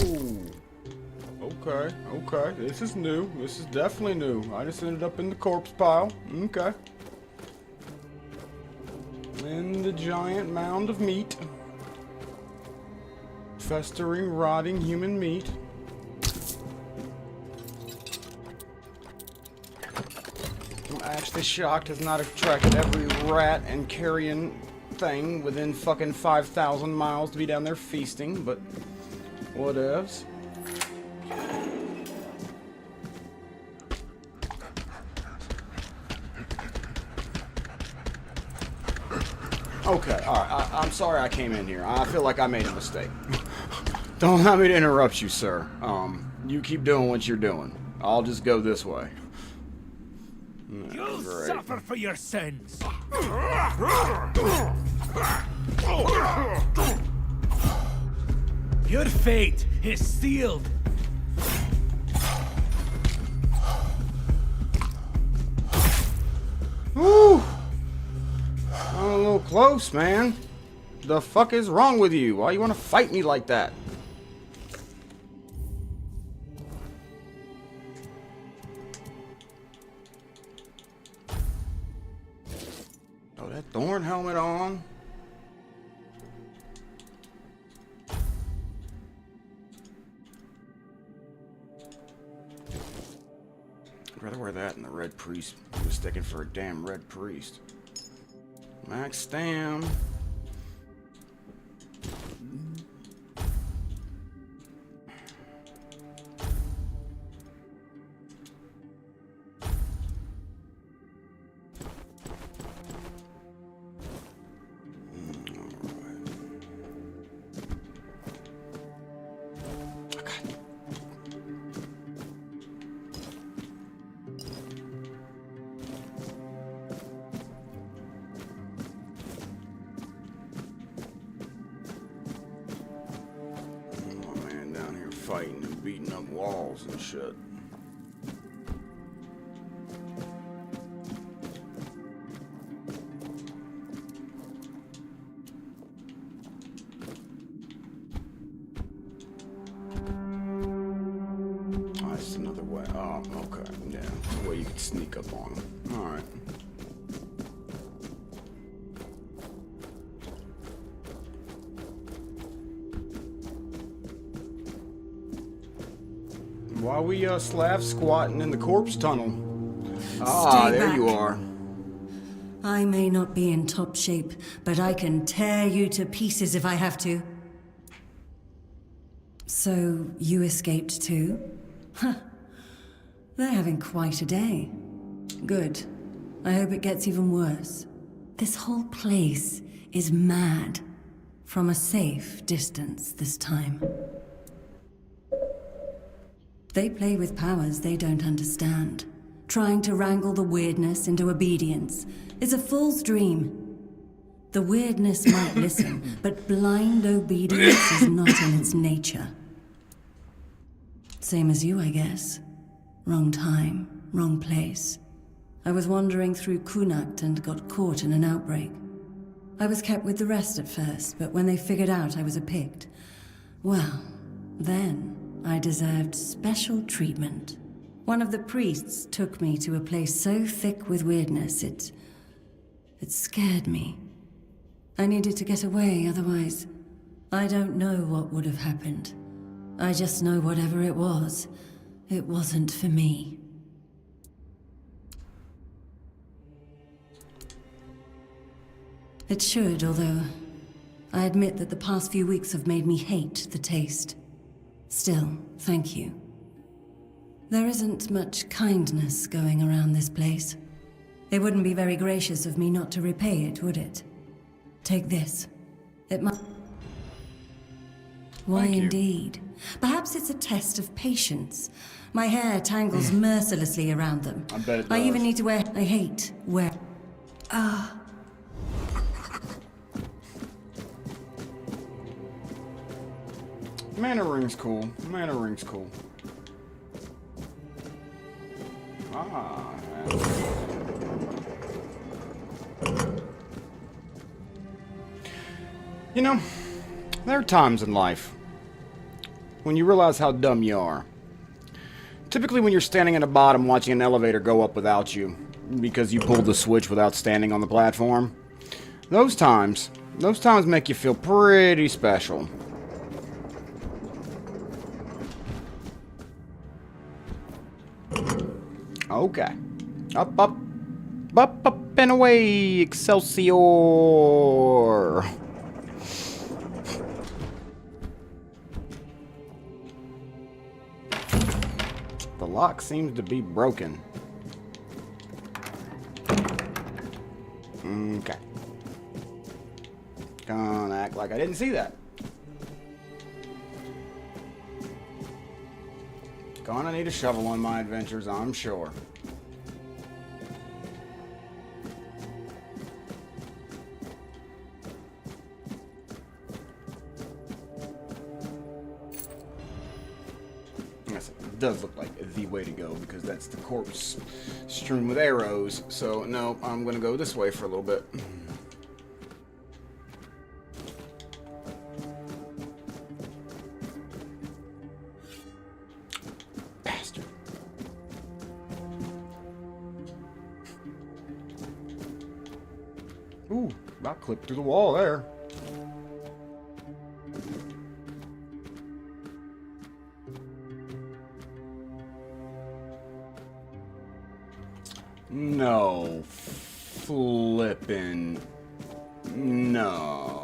Okay, okay. This is new. This is definitely new. I just ended up in the corpse pile. Okay. In the giant mound of meat. Festering, rotting human meat. I'm actually shocked has not attracted every rat and carrion thing within fucking 5,000 miles to be down there feasting, but whatevs. Okay, alright. I'm sorry I came in here. I feel like I made a mistake. Don't allow me to interrupt you, sir. You keep doing what you're doing. I'll just go this way. You'll suffer for your sins. Your fate is sealed. Whew. I'm a little close, man. The fuck is wrong with you? Why you want to fight me like that? Oh, that thorn helmet on. I'd rather wear that than the red priest. He was sticking for a damn red priest. Max Stam. Fighting and beating up walls and shit. Oh, that's another way. Oh, okay. Yeah, the way you can sneak up on them. Alright. While we slav squatting in the corpse tunnel. Ah, Stay there back. you are. I may not be in top shape, but I can tear you to pieces if I have to. So, you escaped too? Huh. They're having quite a day. Good. I hope it gets even worse. This whole place is mad. From a safe distance this time. They play with powers they don't understand. Trying to wrangle the weirdness into obedience is a fool's dream. The weirdness might listen, but blind obedience is not in its nature. Same as you, I guess. Wrong time, wrong place. I was wandering through Kunakt and got caught in an outbreak. I was kept with the rest at first, but when they figured out I was a Pict, well, then I deserved special treatment. One of the priests took me to a place so thick with weirdness, it scared me. I needed to get away, otherwise, I don't know what would have happened. I just know whatever it wasn't for me. It should, although I admit that the past few weeks have made me hate the taste. Still, thank you. There isn't much kindness going around this place. It wouldn't be very gracious of me not to repay it, would it? Take this. It might... Why Thank you. indeed? Perhaps it's a test of patience. My hair tangles mercilessly around them. I bet it I even does. need to wear... I hate wear... Mana ring's cool. Mana ring's cool. Ah. You know, there are times in life when you realize how dumb you are. Typically when you're standing at the bottom watching an elevator go up without you because you pulled the switch without standing on the platform. Those times make you feel pretty special. Okay. Up, up, up, up and away, Excelsior! The lock seems to be broken. Okay. Gonna act like I didn't see that. Gonna need a shovel on my adventures, I'm sure. Yes, it does look like the way to go because that's the corpse strewn with arrows. So, no, I'm gonna go this way for a little bit. Bastard. Ooh, about clipped through the wall there. No flippin' no.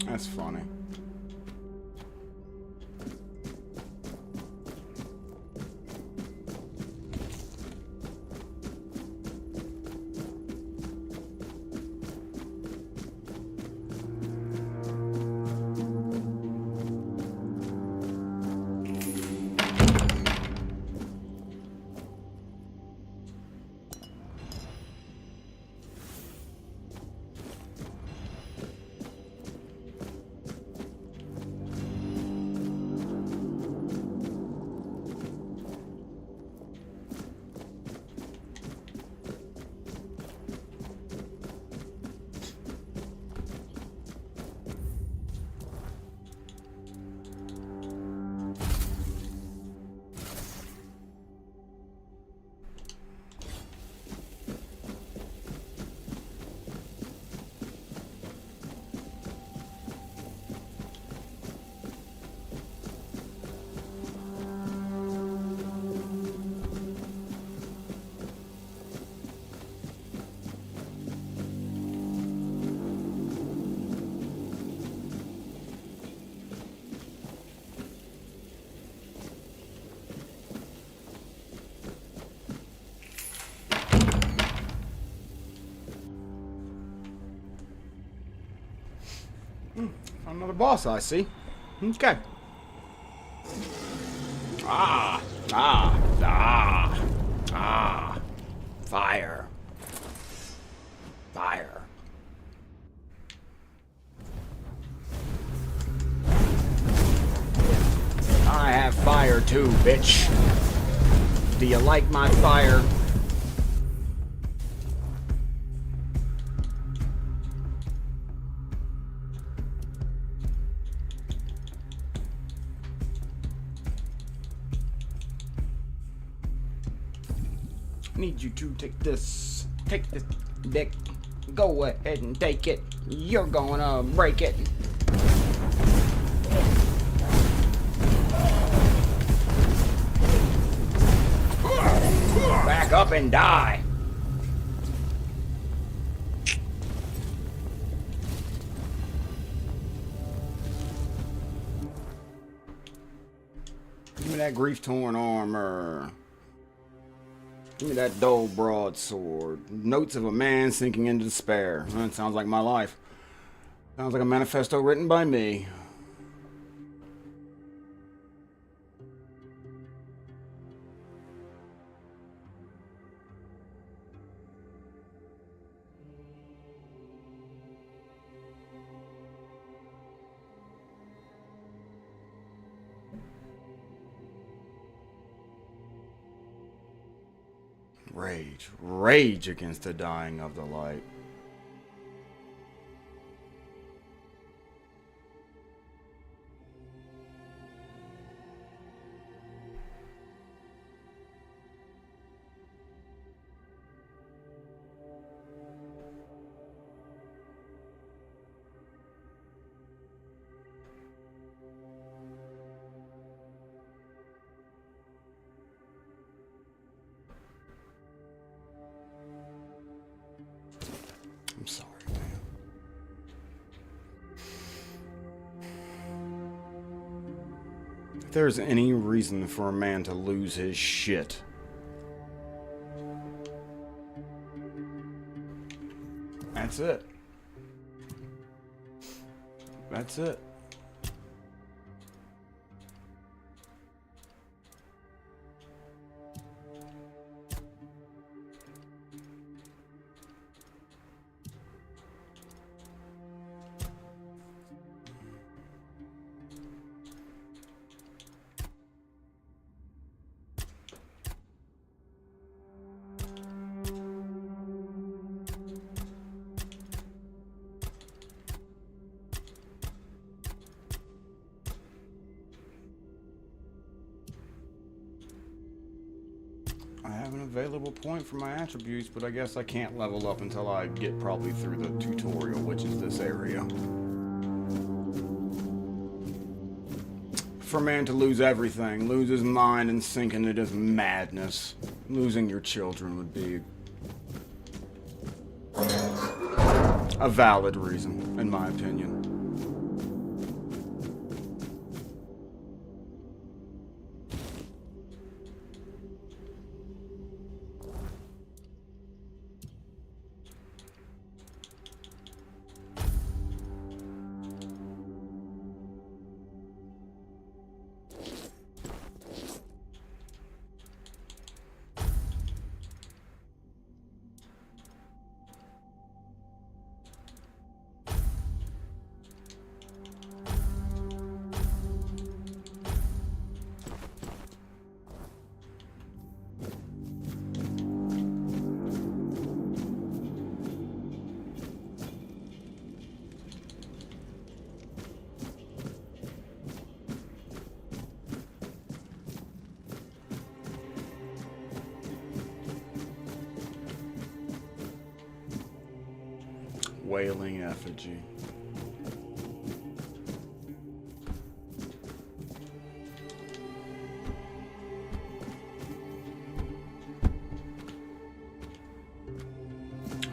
That's funny. Another boss, I see. Okay. Ah, ah, ah, ah. Fire. Fire. I have fire too, bitch. Do you like my fire? Need you to take this dick. Go ahead and take it. You're gonna break it. Back up and die. Give me that grief-torn armor. Give me that dull broadsword. Notes of a man sinking into despair. That sounds like my life. Sounds like a manifesto written by me. Rage. Rage against the dying of the light. there's any reason for a man to lose his shit. That's it. That's it. I have an available point for my attributes, but I guess I can't level up until I get probably through the tutorial, which is this area. For a man to lose everything, lose his mind and sink into this madness, losing your children would be a valid reason, in my opinion. Wailing effigy.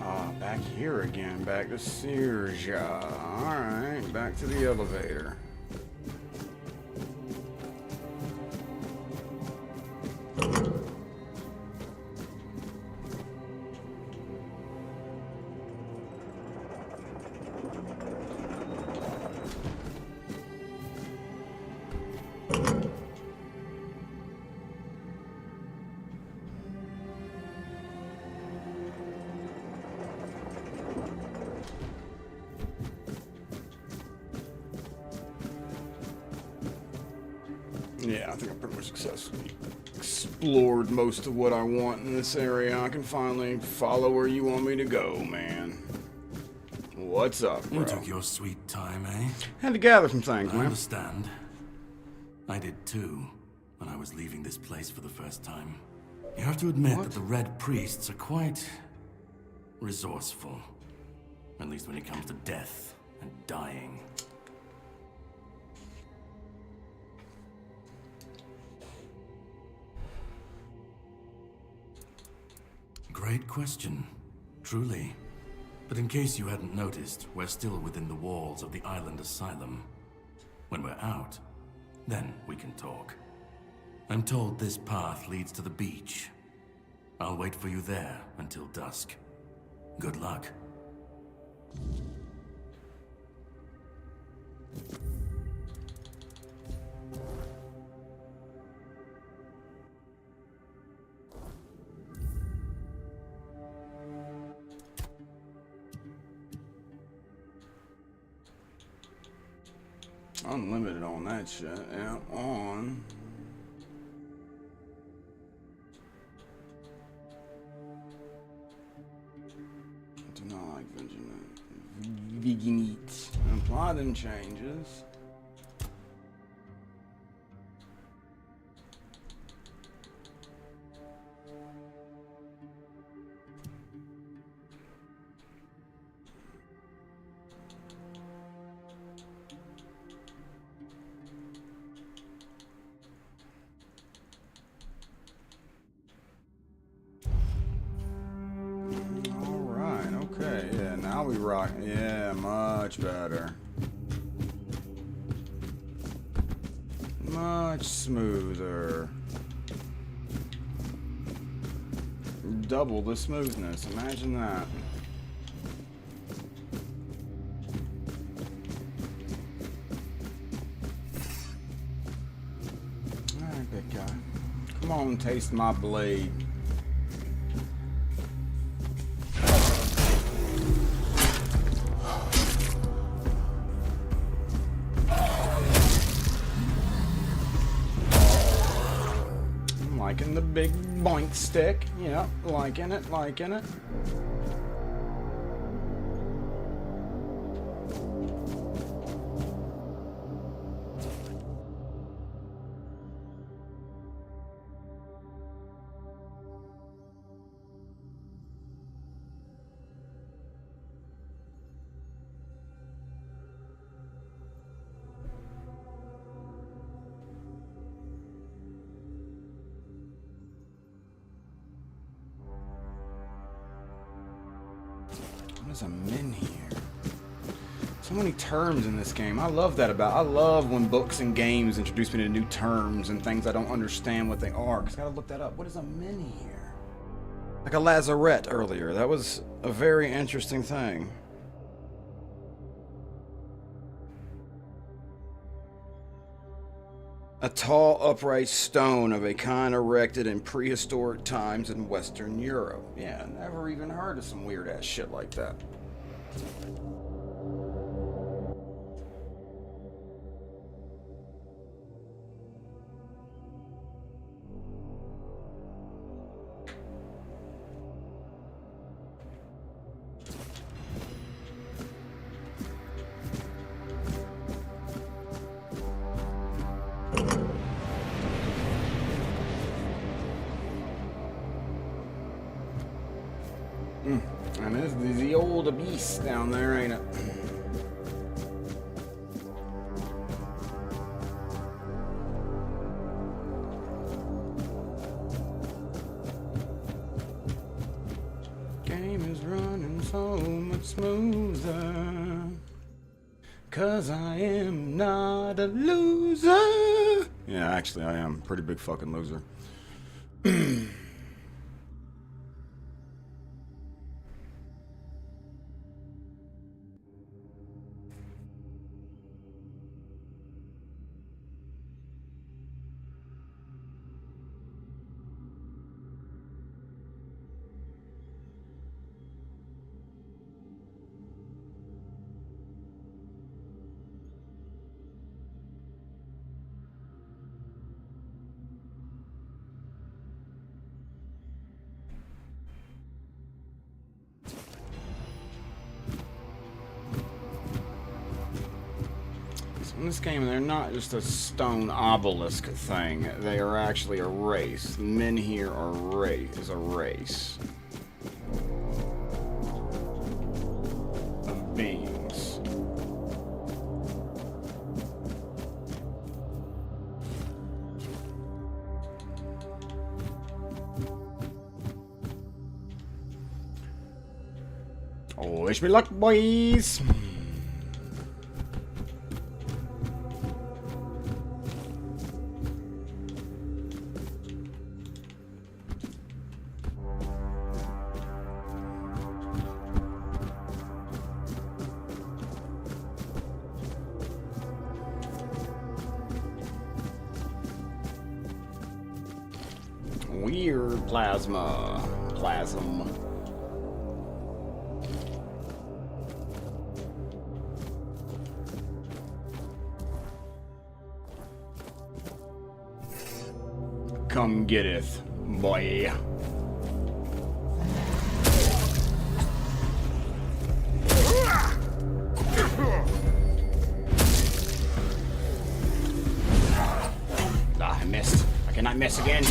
Ah, back here again. Back to Sirja. Alright, back to the elevator. Yeah, I think I pretty much successfully explored most of what I want in this area. I can finally follow where you want me to go, man. What's up, bro? You took your sweet time, eh? Had to gather some things, I man. understand. I did too, when I was leaving this place for the first time. You have to admit that the Red Priests are quite resourceful. At least when it comes to death and dying. Great question, truly. But in case you hadn't noticed, we're still within the walls of the island asylum. When we're out, then we can talk. I'm told this path leads to the beach. I'll wait for you there until dusk. Good luck. Unlimited on that shit. Yeah, on. I do not like vegan eats. Apply them changes. Okay, yeah, now we rock. Yeah, much better. Much smoother. Double the smoothness. Imagine that. Alright, big guy. Come on, taste my blade. Liking the big boink stick. Yeah, liking it, liking it. There's a min here. So many terms in this game. I love when books and games introduce me to new terms and things I don't understand what they are. Cause I gotta look that up. What is a min here? Like a lazarette earlier. That was a very interesting thing. A tall, upright stone of a kind erected in prehistoric times in Western Europe. Yeah, never even heard of some weird-ass shit like that. And this is the old beast down there, ain't it? Game is running so much smoother, 'cause I am not a loser. Yeah, actually I am. Pretty big fucking loser. In this game, they're not just a stone obelisk thing. They are actually a race. The men here are a race of beings. Oh, wish me luck, boys. Weird plasm. Come getteth, boy. Ah, I missed. I cannot miss again.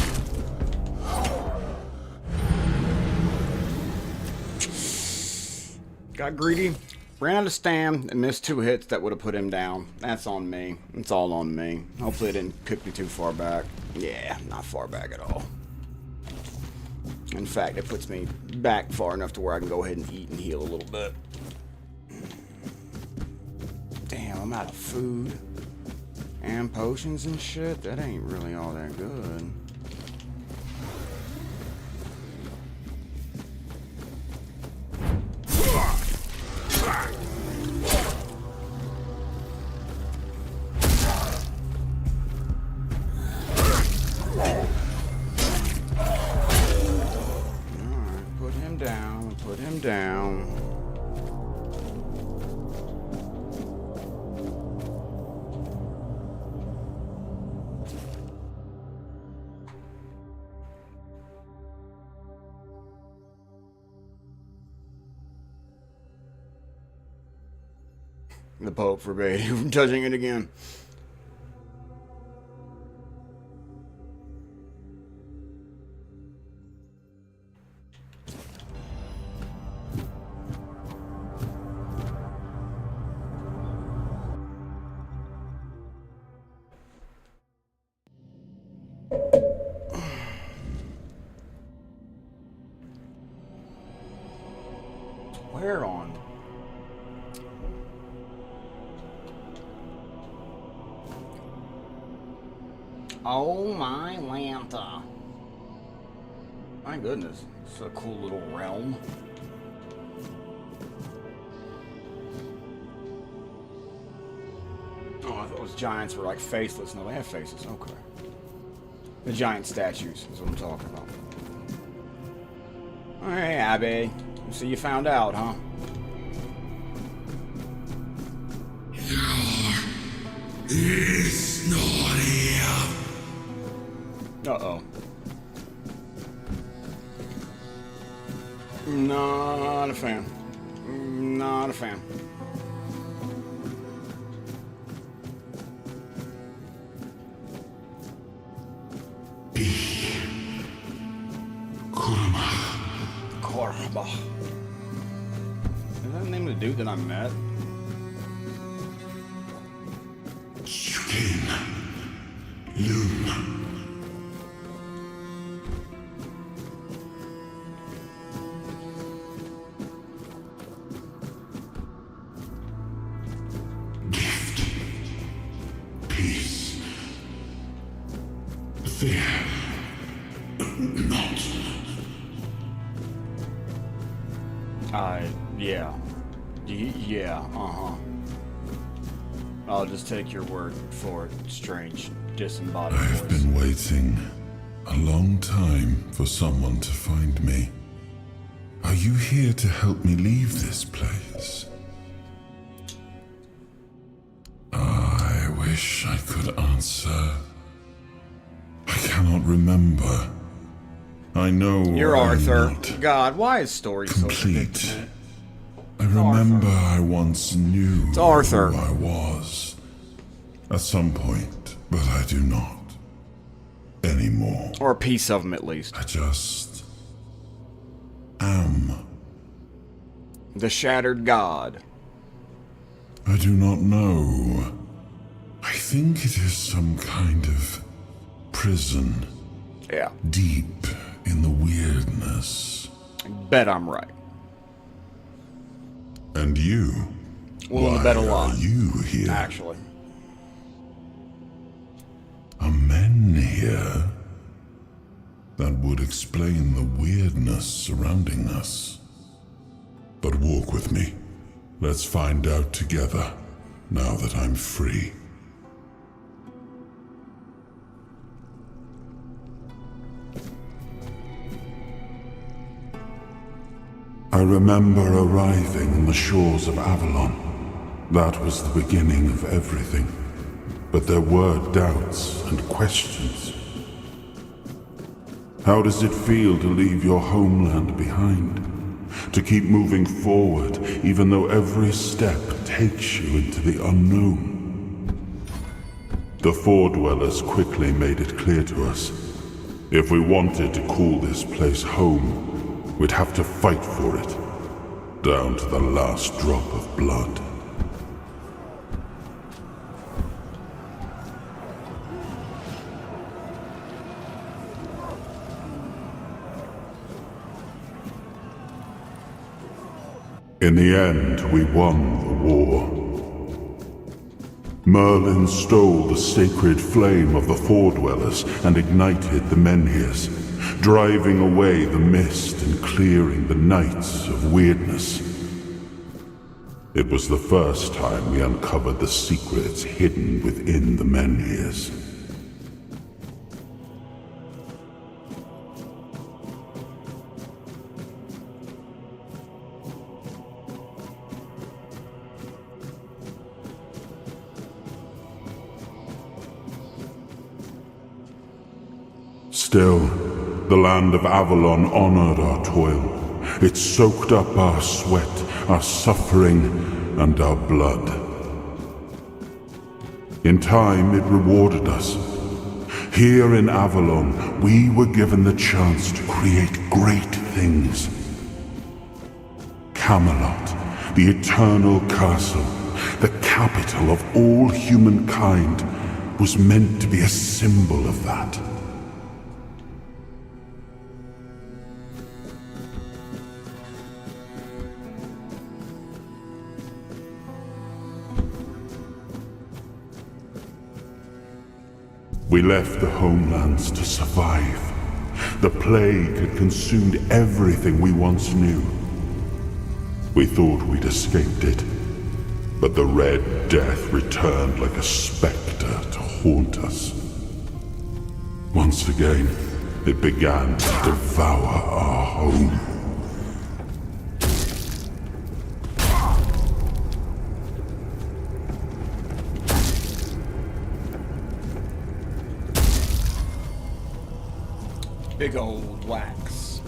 Got greedy, ran out of stam, and missed 2 hits that would have put him down. That's on me. It's all on me. Hopefully it didn't kick me too far back. Yeah, not far back at all. In fact, it puts me back far enough to where I can go ahead and eat and heal a little bit. Damn, I'm out of food. And potions and shit, that ain't really all that good. Alright, put him down, put him down. The Pope forbade you from touching it again. Where on? Oh my Lanta. My goodness, it's a cool little realm. Oh, I thought those giants were like faceless. No, they have faces. Okay. The giant statues is what I'm talking about. Hey, Abby. So you found out, huh? It's not here. Uh-oh. Not a fan. Not a fan. Korma. Is that the name of the dude that I met? Skin. Loom. Fear not. Yeah. Yeah, uh-huh. I'll just take your word for it, strange, disembodied voice. I've been waiting a long time for someone to find me. Are you here to help me leave this place? I wish I could answer. I cannot remember. I know You're I'm Arthur. not God, why is story complete. so complete? I remember I once knew It's Arthur. who I was. At some point, but I do not anymore. Or a piece of him, at least. I just am. The Shattered God. I do not know. I think it is some kind of prison. Yeah. Deep in the weirdness. Bet I'm right. And you? Willing to Why bet a lot. are you here? Actually. Are men here? That would explain the weirdness surrounding us. But walk with me. Let's find out together, now that I'm free. I remember arriving on the shores of Avalon. That was the beginning of everything. But there were doubts and questions. How does it feel to leave your homeland behind? To keep moving forward, even though every step takes you into the unknown? The Four Dwellers quickly made it clear to us. If we wanted to call this place home, we'd have to fight for it, down to the last drop of blood. In the end, we won the war. Merlin stole the sacred flame of the Foredwellers and ignited the menhirs, driving away the mist and clearing the nights of weirdness. It was the first time we uncovered the secrets hidden within the menhirs. Still, the land of Avalon honored our toil. It soaked up our sweat, our suffering, and our blood. In time, it rewarded us. Here in Avalon, we were given the chance to create great things. Camelot, the eternal castle, the capital of all humankind, was meant to be a symbol of that. We left the homelands to survive. The plague had consumed everything we once knew. We thought we'd escaped it, but the Red Death returned like a specter to haunt us. Once again, it began to devour our home. Big old wax.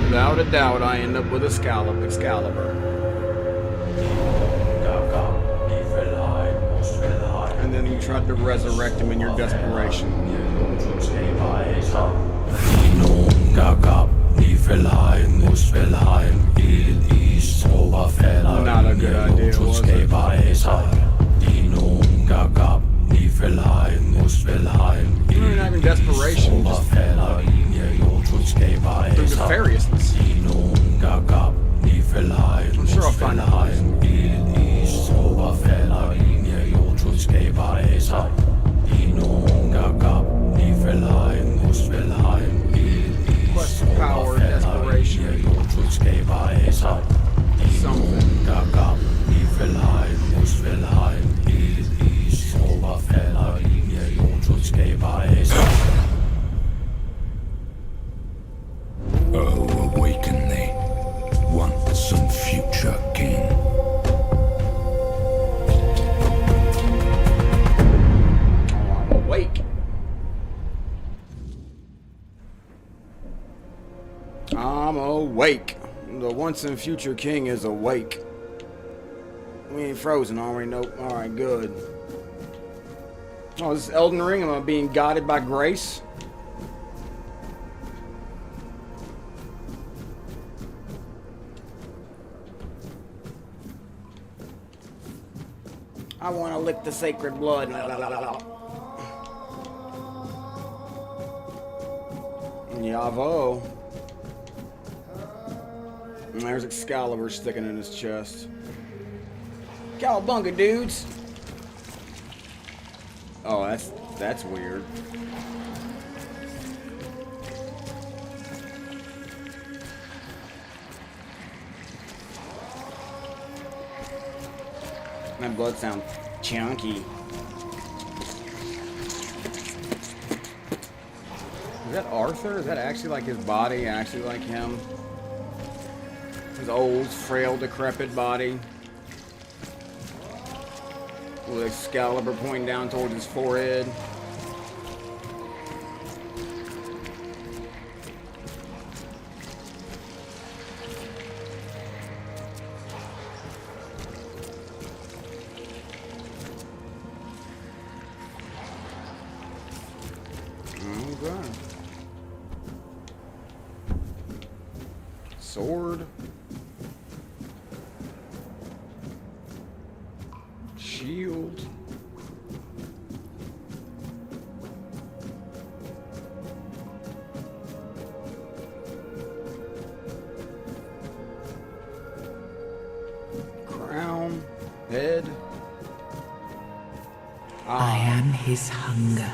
Without a doubt, I end up with Excalibur. And then you tried to resurrect him in your desperation. Not a good idea, was it? You're not even desperation, just through nefariousness. I'm sure I'll find out. Quest for power, desperation. Oh, awaken thee, once and future king. I'm awake. I'm awake. The once and future king is awake. We ain't frozen, are we? Nope. Alright, good. Oh, this is Elden Ring. Am I being guided by grace? I want to lick the sacred blood. Yavo. And there's Excalibur sticking in his chest. Cowabunga, dudes. Oh, that's weird. My blood sounds chunky. Is that Arthur? Is that actually like his body? Actually like him? His old, frail, decrepit body. With Excalibur pointing down towards his forehead. Okay. Sword. Shield. Crown. Head. I am his hunger,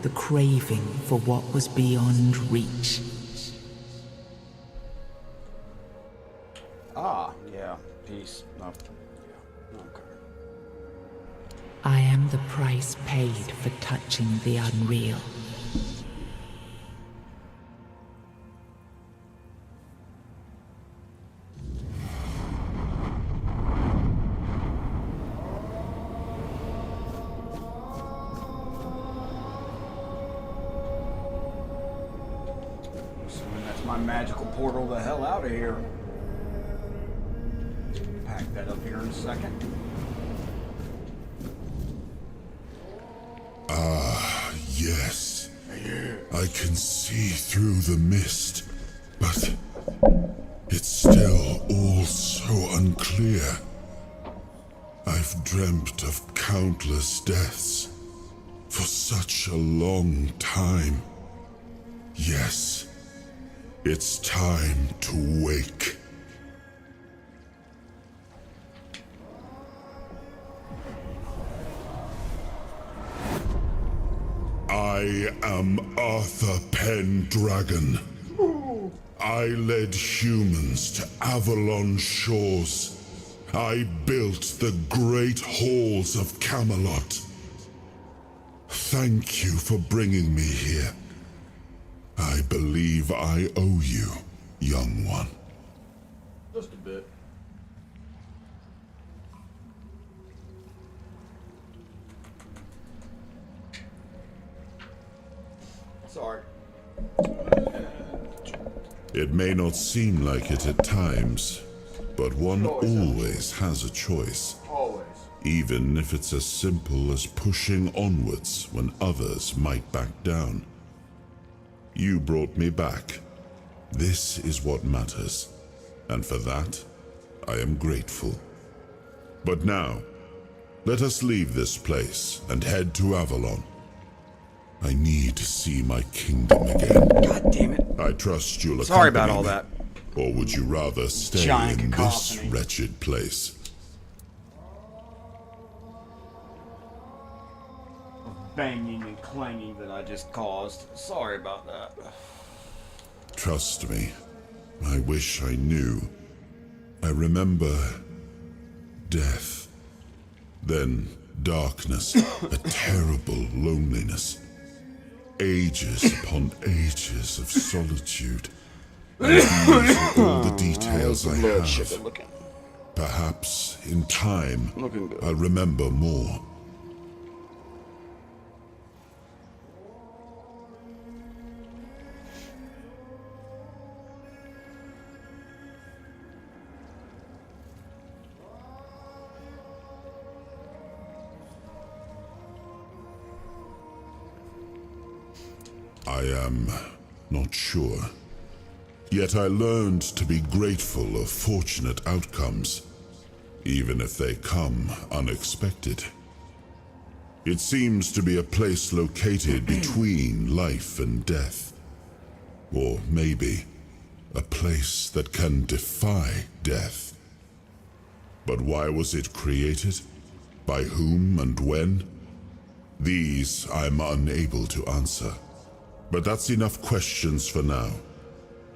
the craving for what was beyond reach. Ah, yeah. Peace. Oh, yeah. Okay. I am the price paid for touching the unreal. Assuming that's my magical portal the hell out of here. Pack that up here in a second. Yes. I can see through the mist, but it's still all so unclear. I've dreamt of countless deaths for such a long time. Yes, it's time to wake. I am Arthur Pendragon. I led humans to Avalon shores. I built the great halls of Camelot. Thank you for bringing me here. I believe I owe you, young one. Just a bit. Sorry. It may not seem like it at times, but one always has a choice. Always. Even if it's as simple as pushing onwards when others might back down. You brought me back. This is what matters, and for that, I am grateful. But now, let us leave this place and head to Avalon. I need to see my kingdom again. God damn it. I trust you'll accompany Sorry about all me. that. Or would you rather stay Giant in this cacophony. wretched place? Banging and clanging that I just caused. Sorry about that. Trust me, I wish I knew. I remember death, then darkness, a terrible loneliness, ages upon ages of solitude. And these are all the There's details I some blood have. sugar looking. Perhaps, in time, Looking good. I'll remember more. I am not sure. Yet I learned to be grateful of fortunate outcomes, even if they come unexpected. It seems to be a place located between life and death. Or maybe a place that can defy death. But why was it created? By whom and when? These I'm unable to answer. But that's enough questions for now.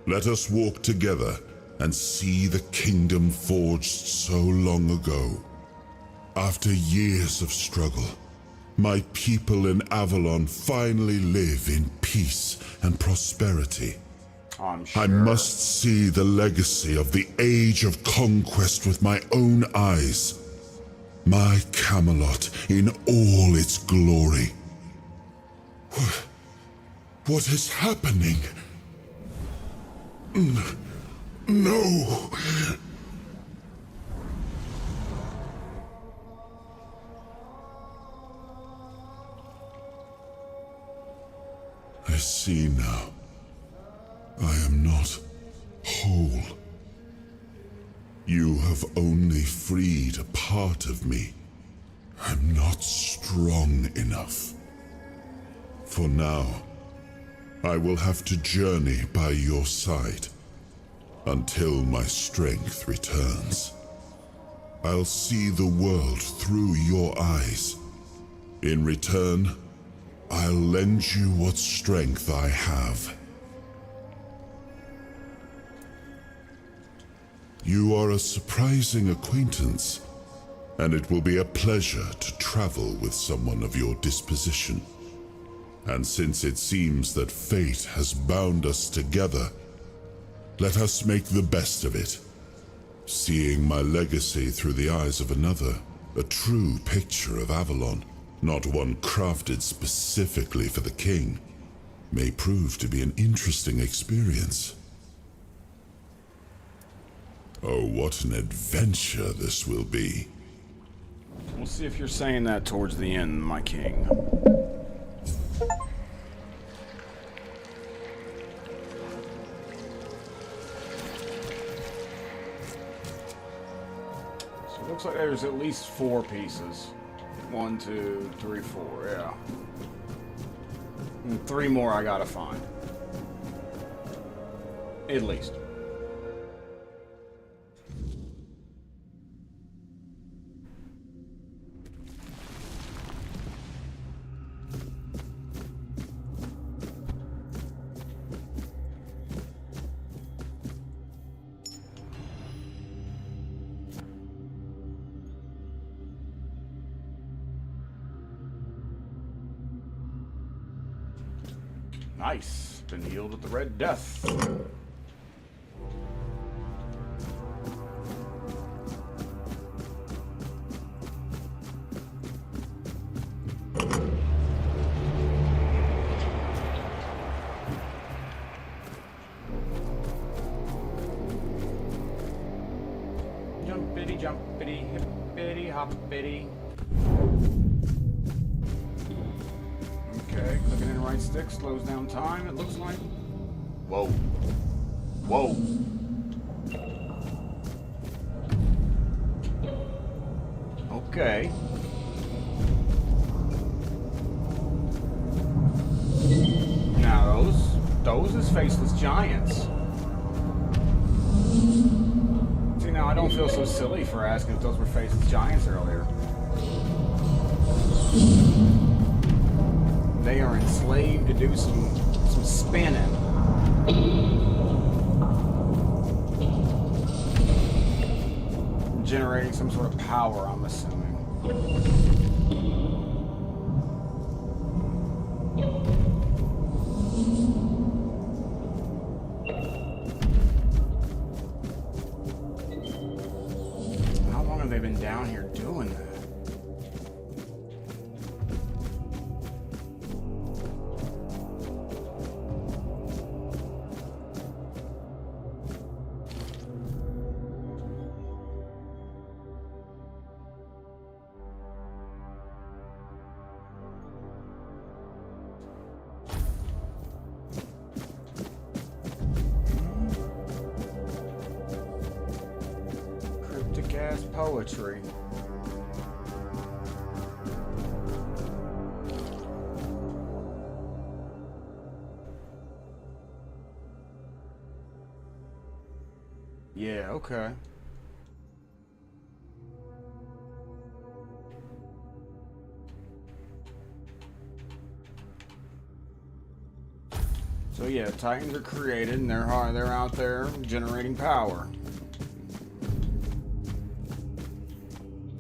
Let us walk together and see the kingdom forged so long ago. After years of struggle, my people in Avalon finally live in peace and prosperity. I'm sure. I must see the legacy of the Age of Conquest with my own eyes. My Camelot in all its glory. What is happening? No! I see now. I am not whole. You have only freed a part of me. I'm not strong enough. For now, I will have to journey by your side until my strength returns. I'll see the world through your eyes. In return, I'll lend you what strength I have. You are a surprising acquaintance, and it will be a pleasure to travel with someone of your disposition. And since it seems that fate has bound us together, let us make the best of it. Seeing my legacy through the eyes of another, a true picture of Avalon, not one crafted specifically for the king, may prove to be an interesting experience. Oh, what an adventure this will be. We'll see if you're saying that towards the end, my king. So it looks like there's at least 4 pieces. 1, 2, 3, 4, yeah. And 3 more I gotta find. At least. Nice. Been healed with the Red Death. Jumpity, jumpity, hippity, hoppity. Okay, clicking in the right stick slows down time, it looks like. Whoa. Whoa. Okay. Now those is faceless giants. See, now I don't feel so silly for asking if those were faceless giants earlier. They are enslaved to do some spinning. Generating some sort of power, I'm assuming. have they been down here doing that? Ass poetry. Yeah, okay. So yeah, Titans are created and they're out there generating power.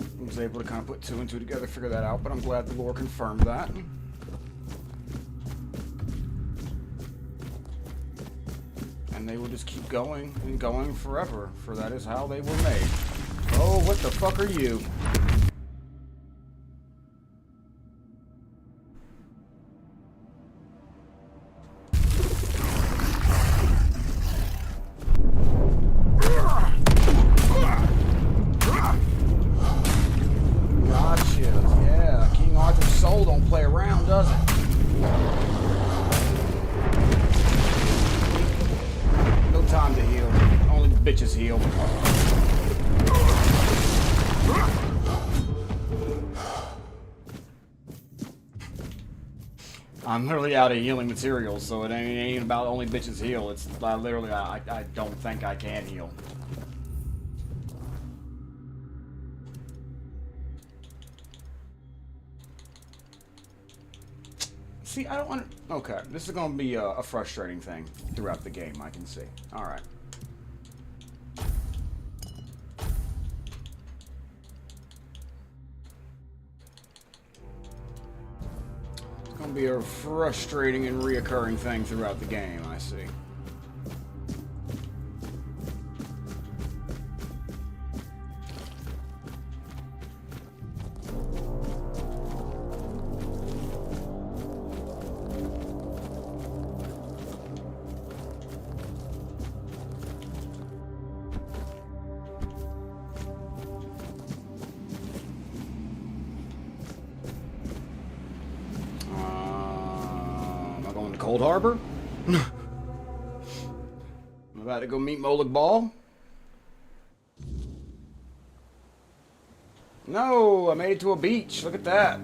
I was able to kind of put two and two together, figure that out, but I'm glad the lore confirmed that. And they will just keep going and going forever, for that is how they were made. Oh, what the fuck are you? Bitches heal. I'm literally out of healing materials, so it ain't about only bitches heal. It's literally, I don't think I can heal. See, I don't want to... Okay, this is going to be a frustrating thing throughout the game, I can see. Alright. Gonna be a frustrating and reoccurring thing throughout the game, I see. Cold Harbor? I'm about to go meet Molag Bal. No, I made it to a beach. Look at that.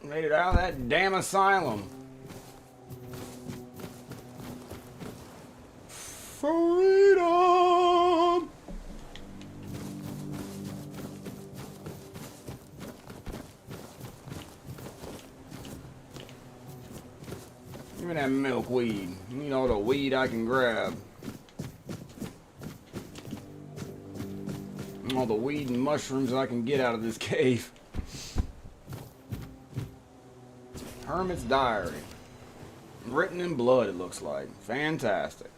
Made it out of that damn asylum. Freedom! Give me that milkweed. You need all the weed I can grab. All the weed and mushrooms I can get out of this cave. Hermit's Diary. Written in blood, it looks like. Fantastic.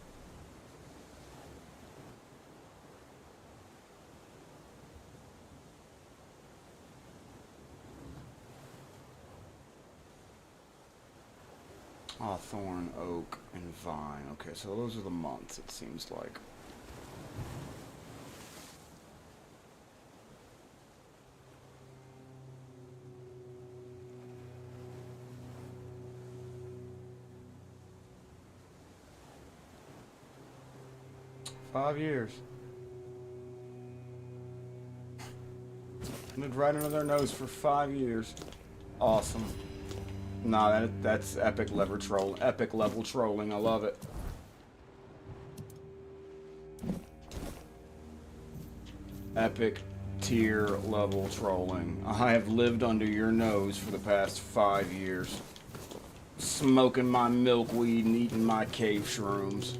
Thorn, oak, and vine. Okay, so those are the months, it seems like. $5 years. Lived right under their nose for 5 years. Awesome. Nah, that's epic level trolling. I love it. Epic tier level trolling. I have lived under your nose for the past 5 years. Smoking my milkweed and eating my cave shrooms.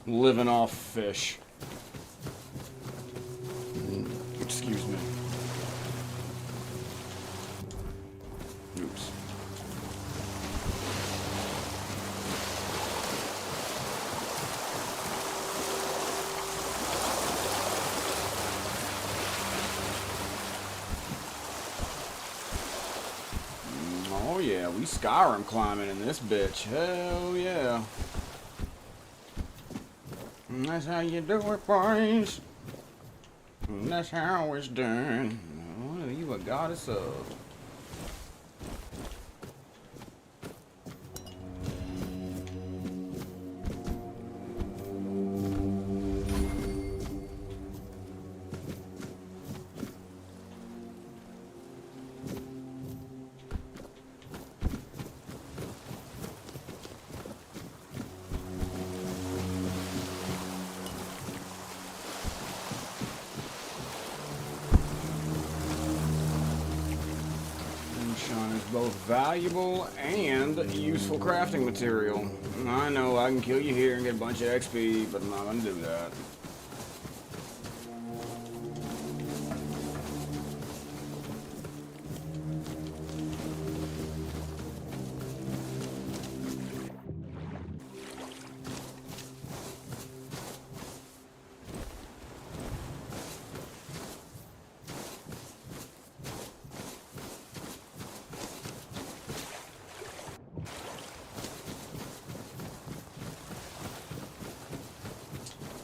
Living off fish. Excuse me. Oops. Oh yeah, we Skyrim climbing in this bitch. Hell yeah. And that's how you do it, boys. And that's how it's done. Oh, you a goddess of. Moonshine is both valuable and useful crafting material. I know I can kill you here and get a bunch of XP, but I'm not gonna do that.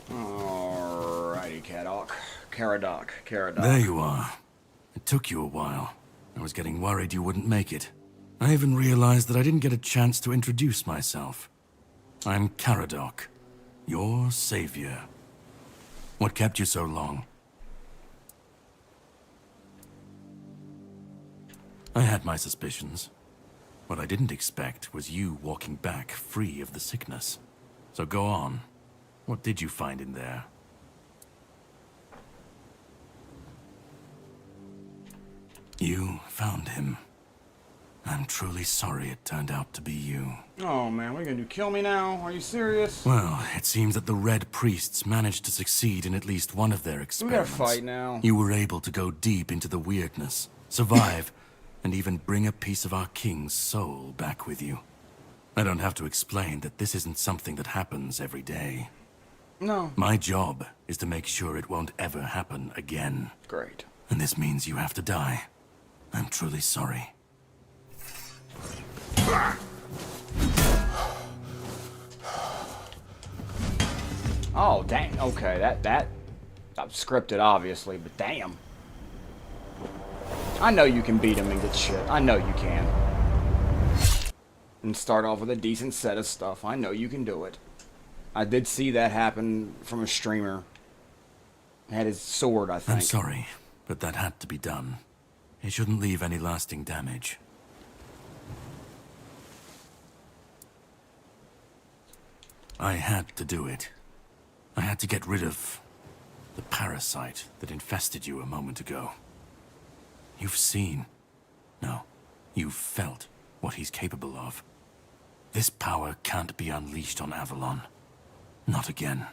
Alrighty, Caradoc. There you are. It took you a while. I was getting worried you wouldn't make it. I even realized that I didn't get a chance to introduce myself. I'm Caradoc, your savior. What kept you so long? I had my suspicions. What I didn't expect was you walking back free of the sickness. So go on. What did you find in there? You found him. I'm truly sorry it turned out to be you. Oh man, what are you gonna do? Kill me now? Are you serious? Well, it seems that the Red Priests managed to succeed in at least one of their We experiments. gotta fight now. You were able to go deep into the weirdness, survive, and even bring a piece of our king's soul back with you. I don't have to explain that this isn't something that happens every day. No. My job is to make sure it won't ever happen again. Great. And this means you have to die. I'm truly sorry. Oh, dang. Okay, that scripted, obviously, but damn. I know you can beat him and get shit. I know you can. And start off with a decent set of stuff. I know you can do it. I did see that happen from a streamer. Had his sword, I think. I'm sorry, but that had to be done. It shouldn't leave any lasting damage. I had to do it. I had to get rid of the parasite that infested you a moment ago. You've seen, no, you've felt what he's capable of. This power can't be unleashed on Avalon. Not again.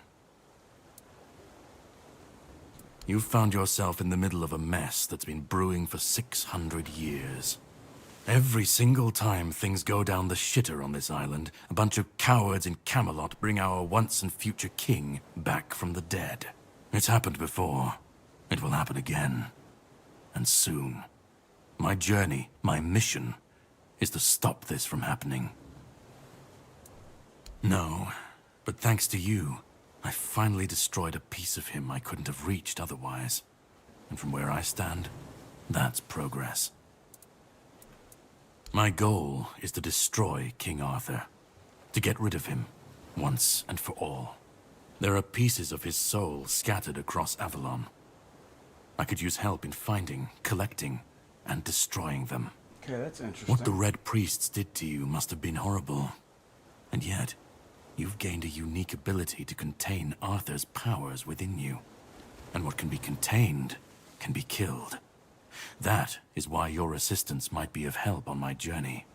You've found yourself in the middle of a mess that's been brewing for 600 years. Every single time things go down the shitter on this island, a bunch of cowards in Camelot bring our once and future king back from the dead. It's happened before. It will happen again. And soon. My journey, my mission, is to stop this from happening. No, but thanks to you, I finally destroyed a piece of him I couldn't have reached otherwise. And from where I stand, that's progress. My goal is to destroy King Arthur, to get rid of him, once and for all. There are pieces of his soul scattered across Avalon. I could use help in finding, collecting, and destroying them. Okay, that's interesting. What the Red Priests did to you must have been horrible. And yet, you've gained a unique ability to contain Arthur's powers within you. And what can be contained can be killed. That is why your assistance might be of help on my journey.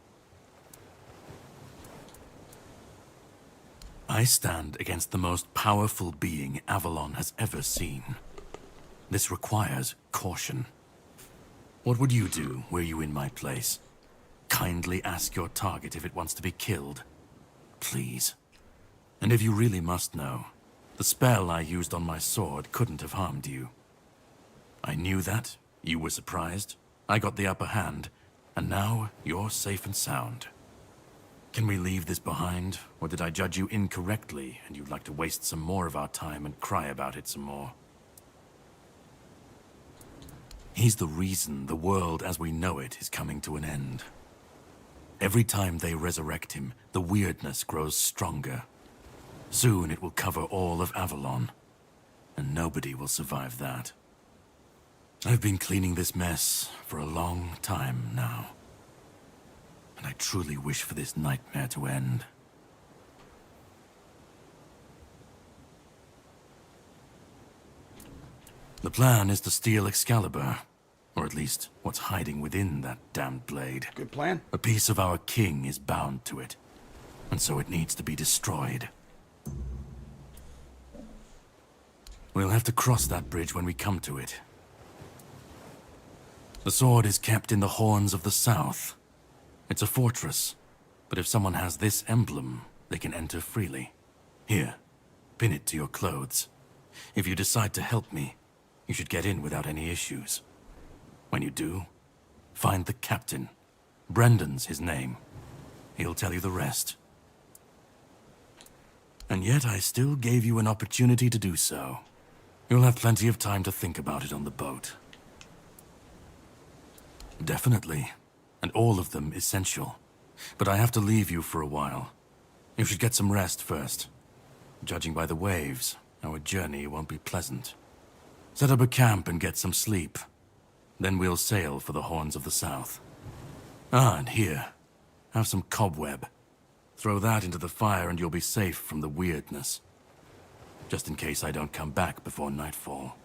I stand against the most powerful being Avalon has ever seen. This requires caution. What would you do were you in my place? Kindly ask your target if it wants to be killed. Please. And if you really must know, the spell I used on my sword couldn't have harmed you. I knew that. You were surprised. I got the upper hand, And now, you're safe and sound. Can we leave this behind, or did I judge you incorrectly, and you'd like to waste some more of our time and cry about it some more? He's the reason the world as we know it is coming to an end. Every time they resurrect him, the weirdness grows stronger. Soon it will cover all of Avalon, and nobody will survive that. I've been cleaning this mess for a long time now, and I truly wish for this nightmare to end. The plan is to steal Excalibur, or at least what's hiding within that damned blade. Good plan. A piece of our king is bound to it, and so it needs to be destroyed. We'll have to cross that bridge when we come to it. The sword is kept in the Horns of the South. It's a fortress, but if someone has this emblem, they can enter freely. Here, pin it to your clothes. If you decide to help me, you should get in without any issues. When you do, find the captain. Brendan's his name. He'll tell you the rest. And yet I still gave you an opportunity to do so. You'll have plenty of time to think about it on the boat. Definitely. And all of them essential. But I have to leave you for a while. You should get some rest first. Judging by the waves, our journey won't be pleasant. Set up a camp and get some sleep. Then we'll sail for the Horns of the South. Ah, and here, have some cobweb. Throw that into the fire and you'll be safe from the weirdness. Just in case I don't come back before nightfall.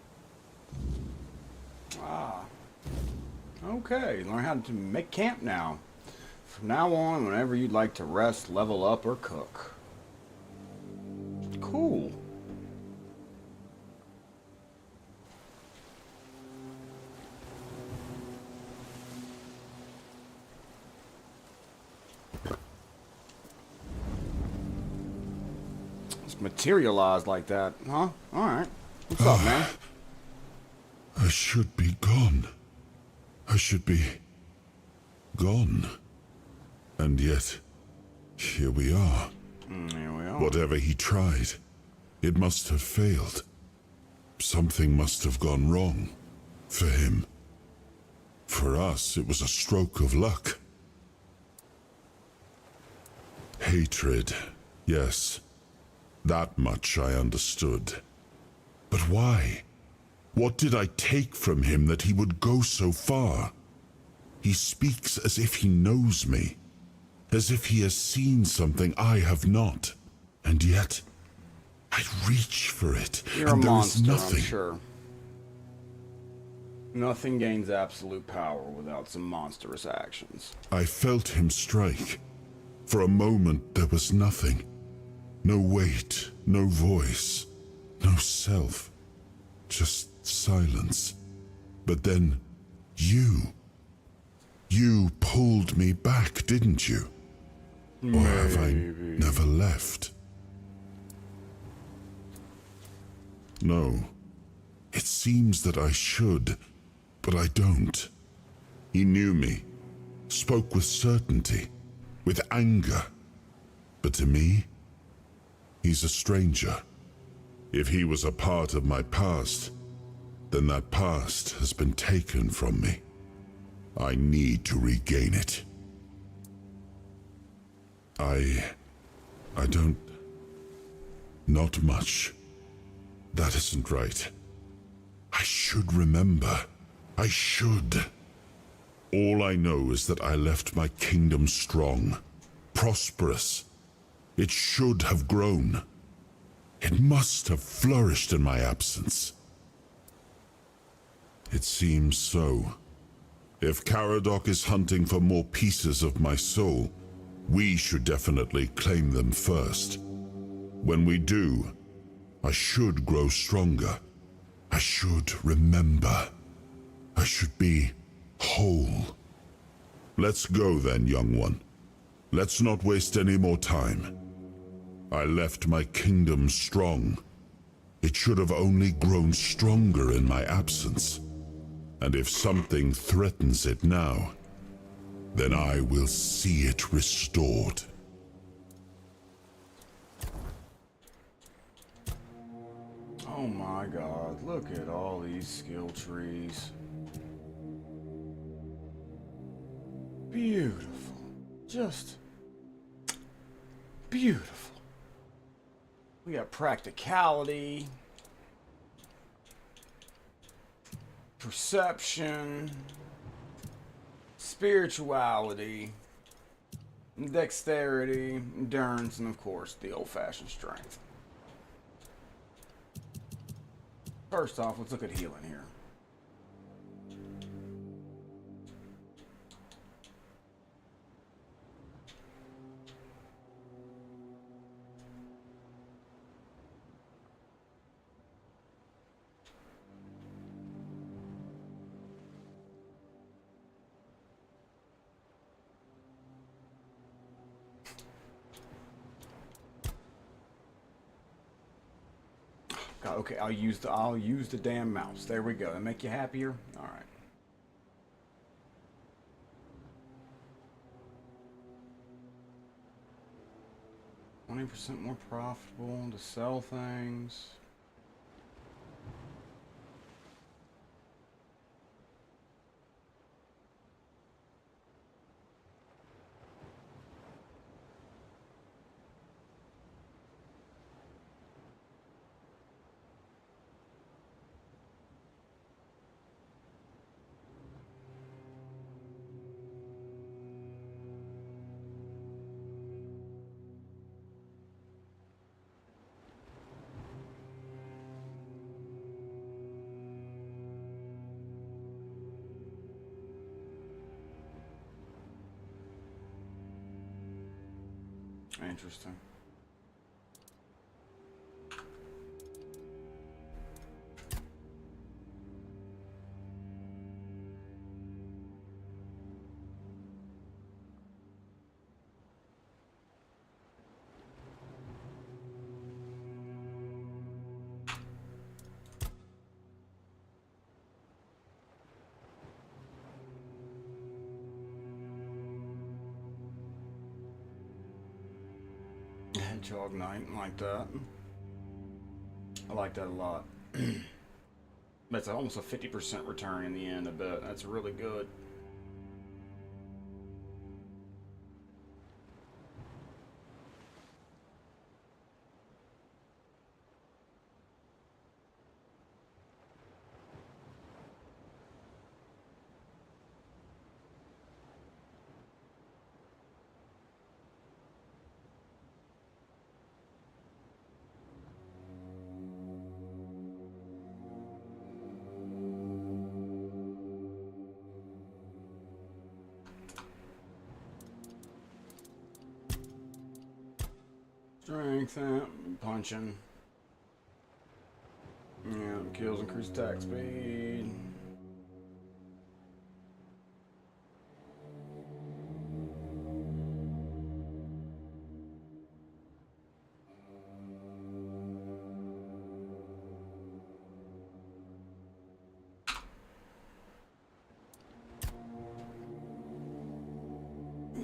Ah. Okay, learn how to make camp now. From now on, whenever you'd like to rest, level up, or cook. Cool. It's materialized like that, huh? Alright. What's up, man? I should be gone. I should be gone. And yet, here we are. Here we are. Whatever he tried, it must have failed. Something must have gone wrong. For him. For us, it was a stroke of luck. Hatred, yes. That much I understood. But why? What did I take from him that he would go so far? He speaks as if he knows me, as if he has seen something I have not. And yet, I reach for it, You're a and there monster, is nothing. I'm sure. Nothing gains absolute power without some monstrous actions. I felt him strike. For a moment, there was nothing. No weight, no voice, no self. Just silence. But then, you pulled me back, didn't you? Or have I never left? No. It seems that I should, but I don't. He knew me, spoke with certainty, with anger. But to me, he's a stranger. If he was a part of my past, then that past has been taken from me. I need to regain it. I don't... Not much. That isn't right. I should remember. I should. All I know is that I left my kingdom strong, prosperous. It should have grown. It must have flourished in my absence. It seems so. If Caradoc is hunting for more pieces of my soul, we should definitely claim them first. When we do, I should grow stronger. I should remember. I should be whole. Let's go then, young one. Let's not waste any more time. I left my kingdom strong. It should have only grown stronger in my absence. And if something threatens it now, then I will see it restored. Oh my god, look at all these skill trees. Beautiful. Just beautiful. We got practicality, perception, spirituality, dexterity, endurance, and of course the old-fashioned strength. First off, let's look at healing here. God, okay, I'll use the damn mouse. There we go. That make you happier? All right. %20 more profitable to sell things. Interesting. Hedgehog Knight, like that. I like that a lot. That's almost a 50% return in the end, I bet. That's really good. Strength, punching. Yeah, kills increase attack speed.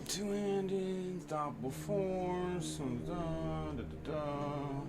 Two-handed, unstoppable force. Da, da, da, da.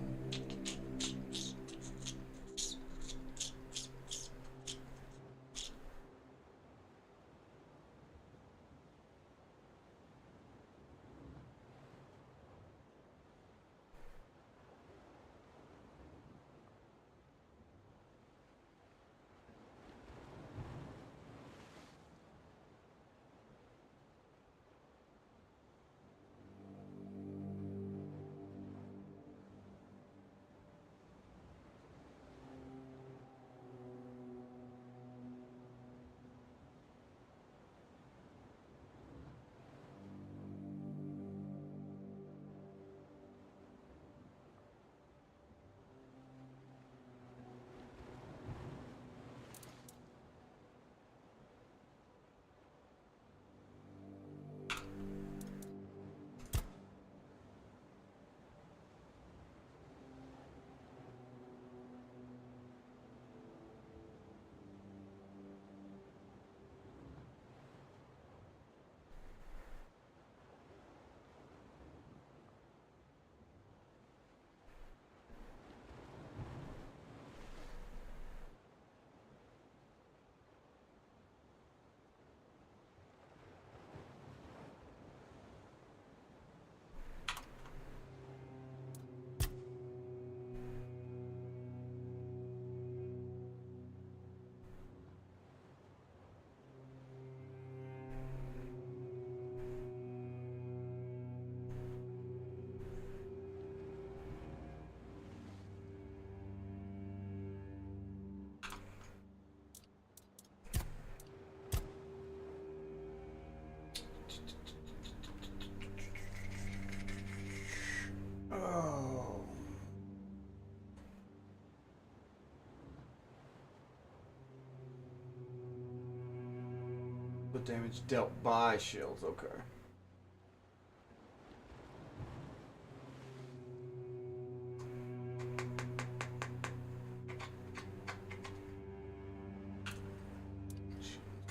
damage dealt by shields, okay.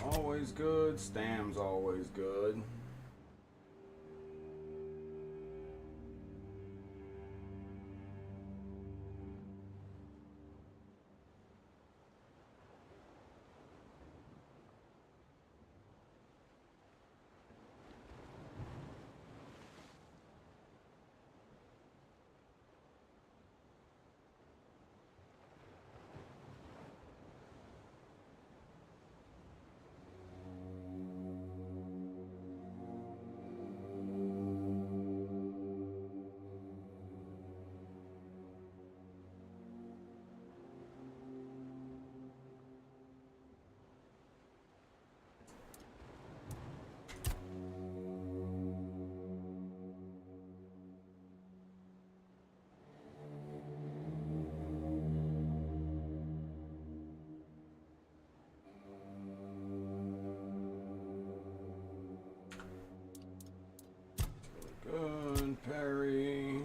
Always good, Stam's always good. Good, parry.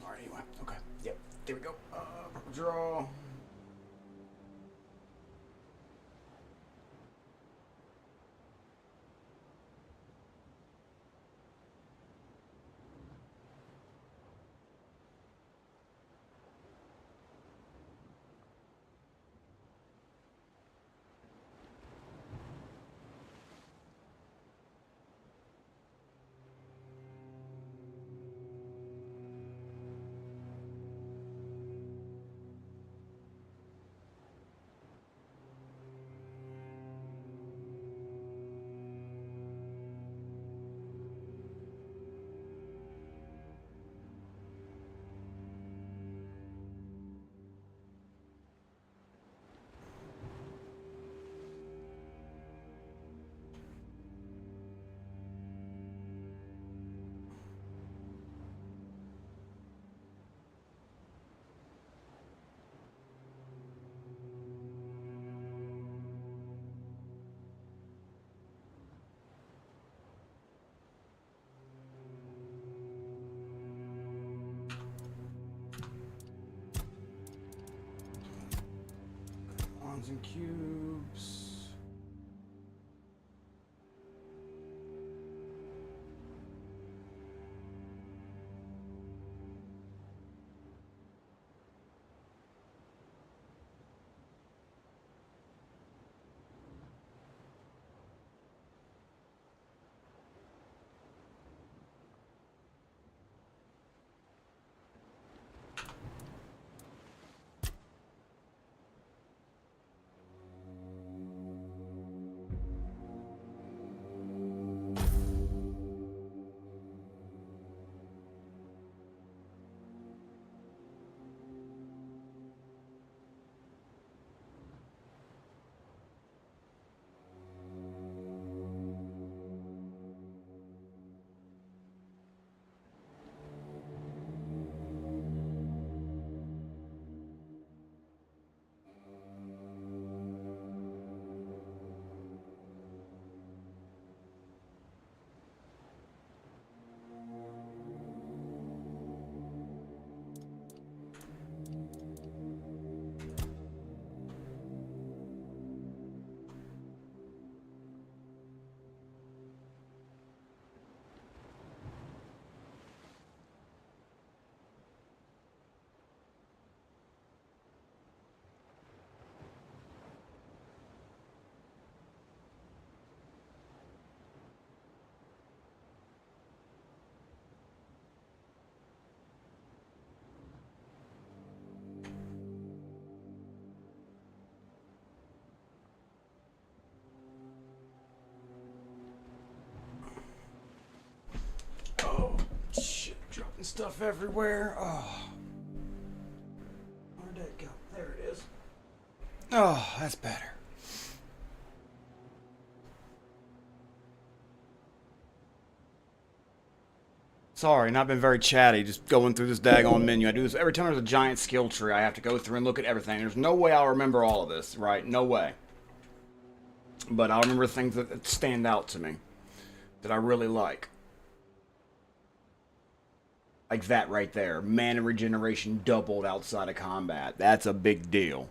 Alright, anyway. Okay. Yep. There we go. Purple draw. Ones and cubes. and stuff everywhere. Oh. Where'd that go? There it is. Oh, that's better. Sorry, not been very chatty, just going through this daggone menu. I do this every time there's a giant skill tree. I have to go through and look at everything. There's no way I'll remember all of this, right? No way. But I'll remember things that stand out to me, that I really like. Like that right there. Mana regeneration doubled outside of combat. That's a big deal.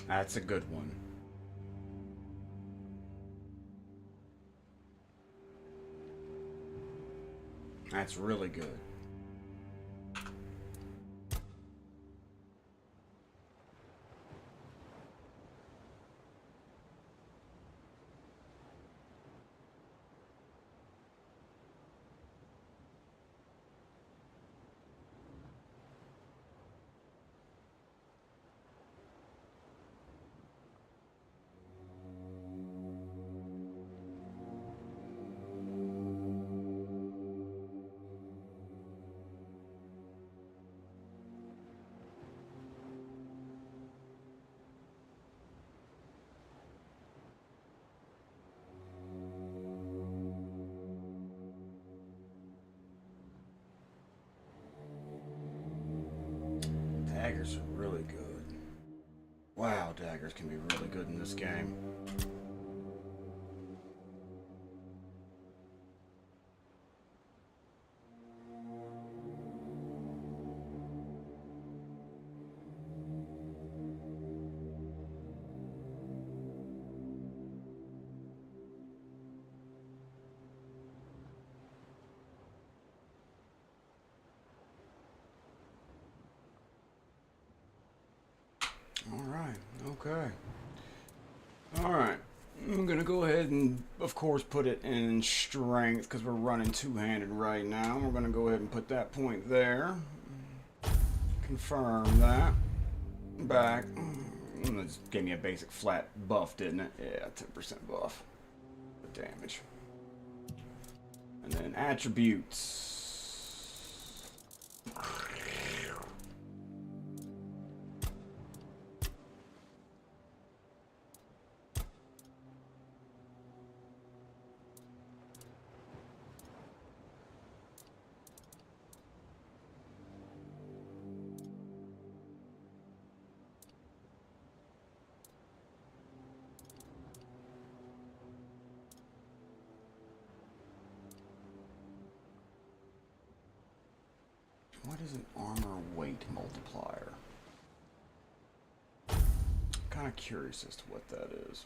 That's a good one. That's really good. Daggers are really good. Wow, daggers can be really good in this game. Okay. Alright. I'm going to go ahead and, of course, put it in strength because we're running two-handed right now. We're going to go ahead and put that point there. Confirm that. Back. It just gave me a basic flat buff, didn't it? Yeah, 10% buff. The damage. And then attributes. What is an armor weight multiplier? I'm kind of curious as to what that is.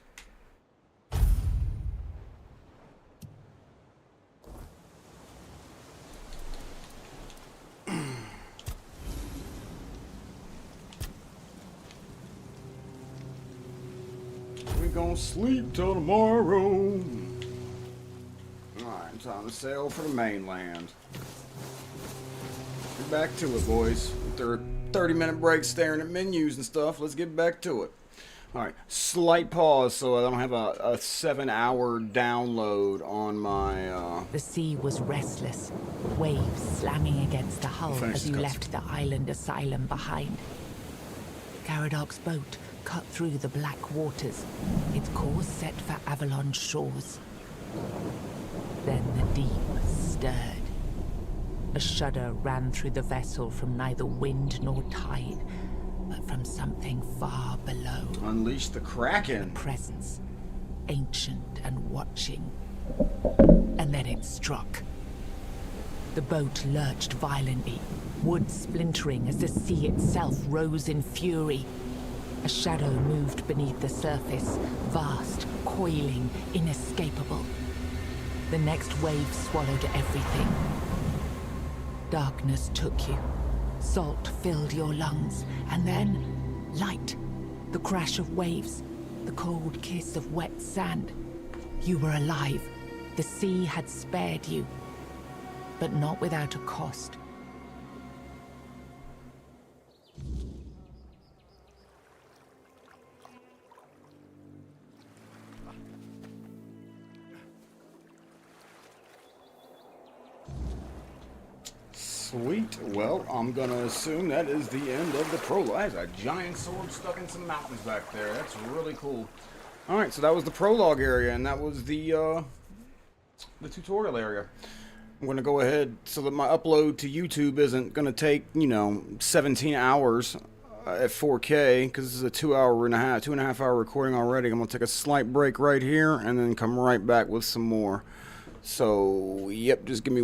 We gonna sleep till tomorrow. Alright, time to sail for the mainland. Get back to it, boys. After a 30-minute break staring at menus and stuff, let's get back to it. Alright, slight pause so I don't have a 7-hour download on my... The sea was restless, waves slamming against the hull as you left the island asylum behind. Caradoc's boat cut through the black waters, its course set for Avalon's shores. Then the deep stirred. A shudder ran through the vessel from neither wind nor tide, but from something far below. Unleash the Kraken. Presence, ancient and watching. And then it struck. The boat lurched violently, wood splintering as the sea itself rose in fury. A shadow moved beneath the surface, vast, coiling, inescapable. The next wave swallowed everything. Darkness took you. Salt filled your lungs, and then light. The crash of waves, the cold kiss of wet sand. You were alive. The sea had spared you, but not without a cost. Sweet. Well, I'm gonna assume that is the end of the prologue. There's a giant sword stuck in some mountains back there. That's really cool. Alright, so that was the prologue area, and that was the tutorial area. I'm gonna go ahead so that my upload to YouTube isn't gonna take, 17 hours at 4K, because this is a 2.5 hour recording already. I'm gonna take a slight break right here, and then come right back with some more. So, yep, just give me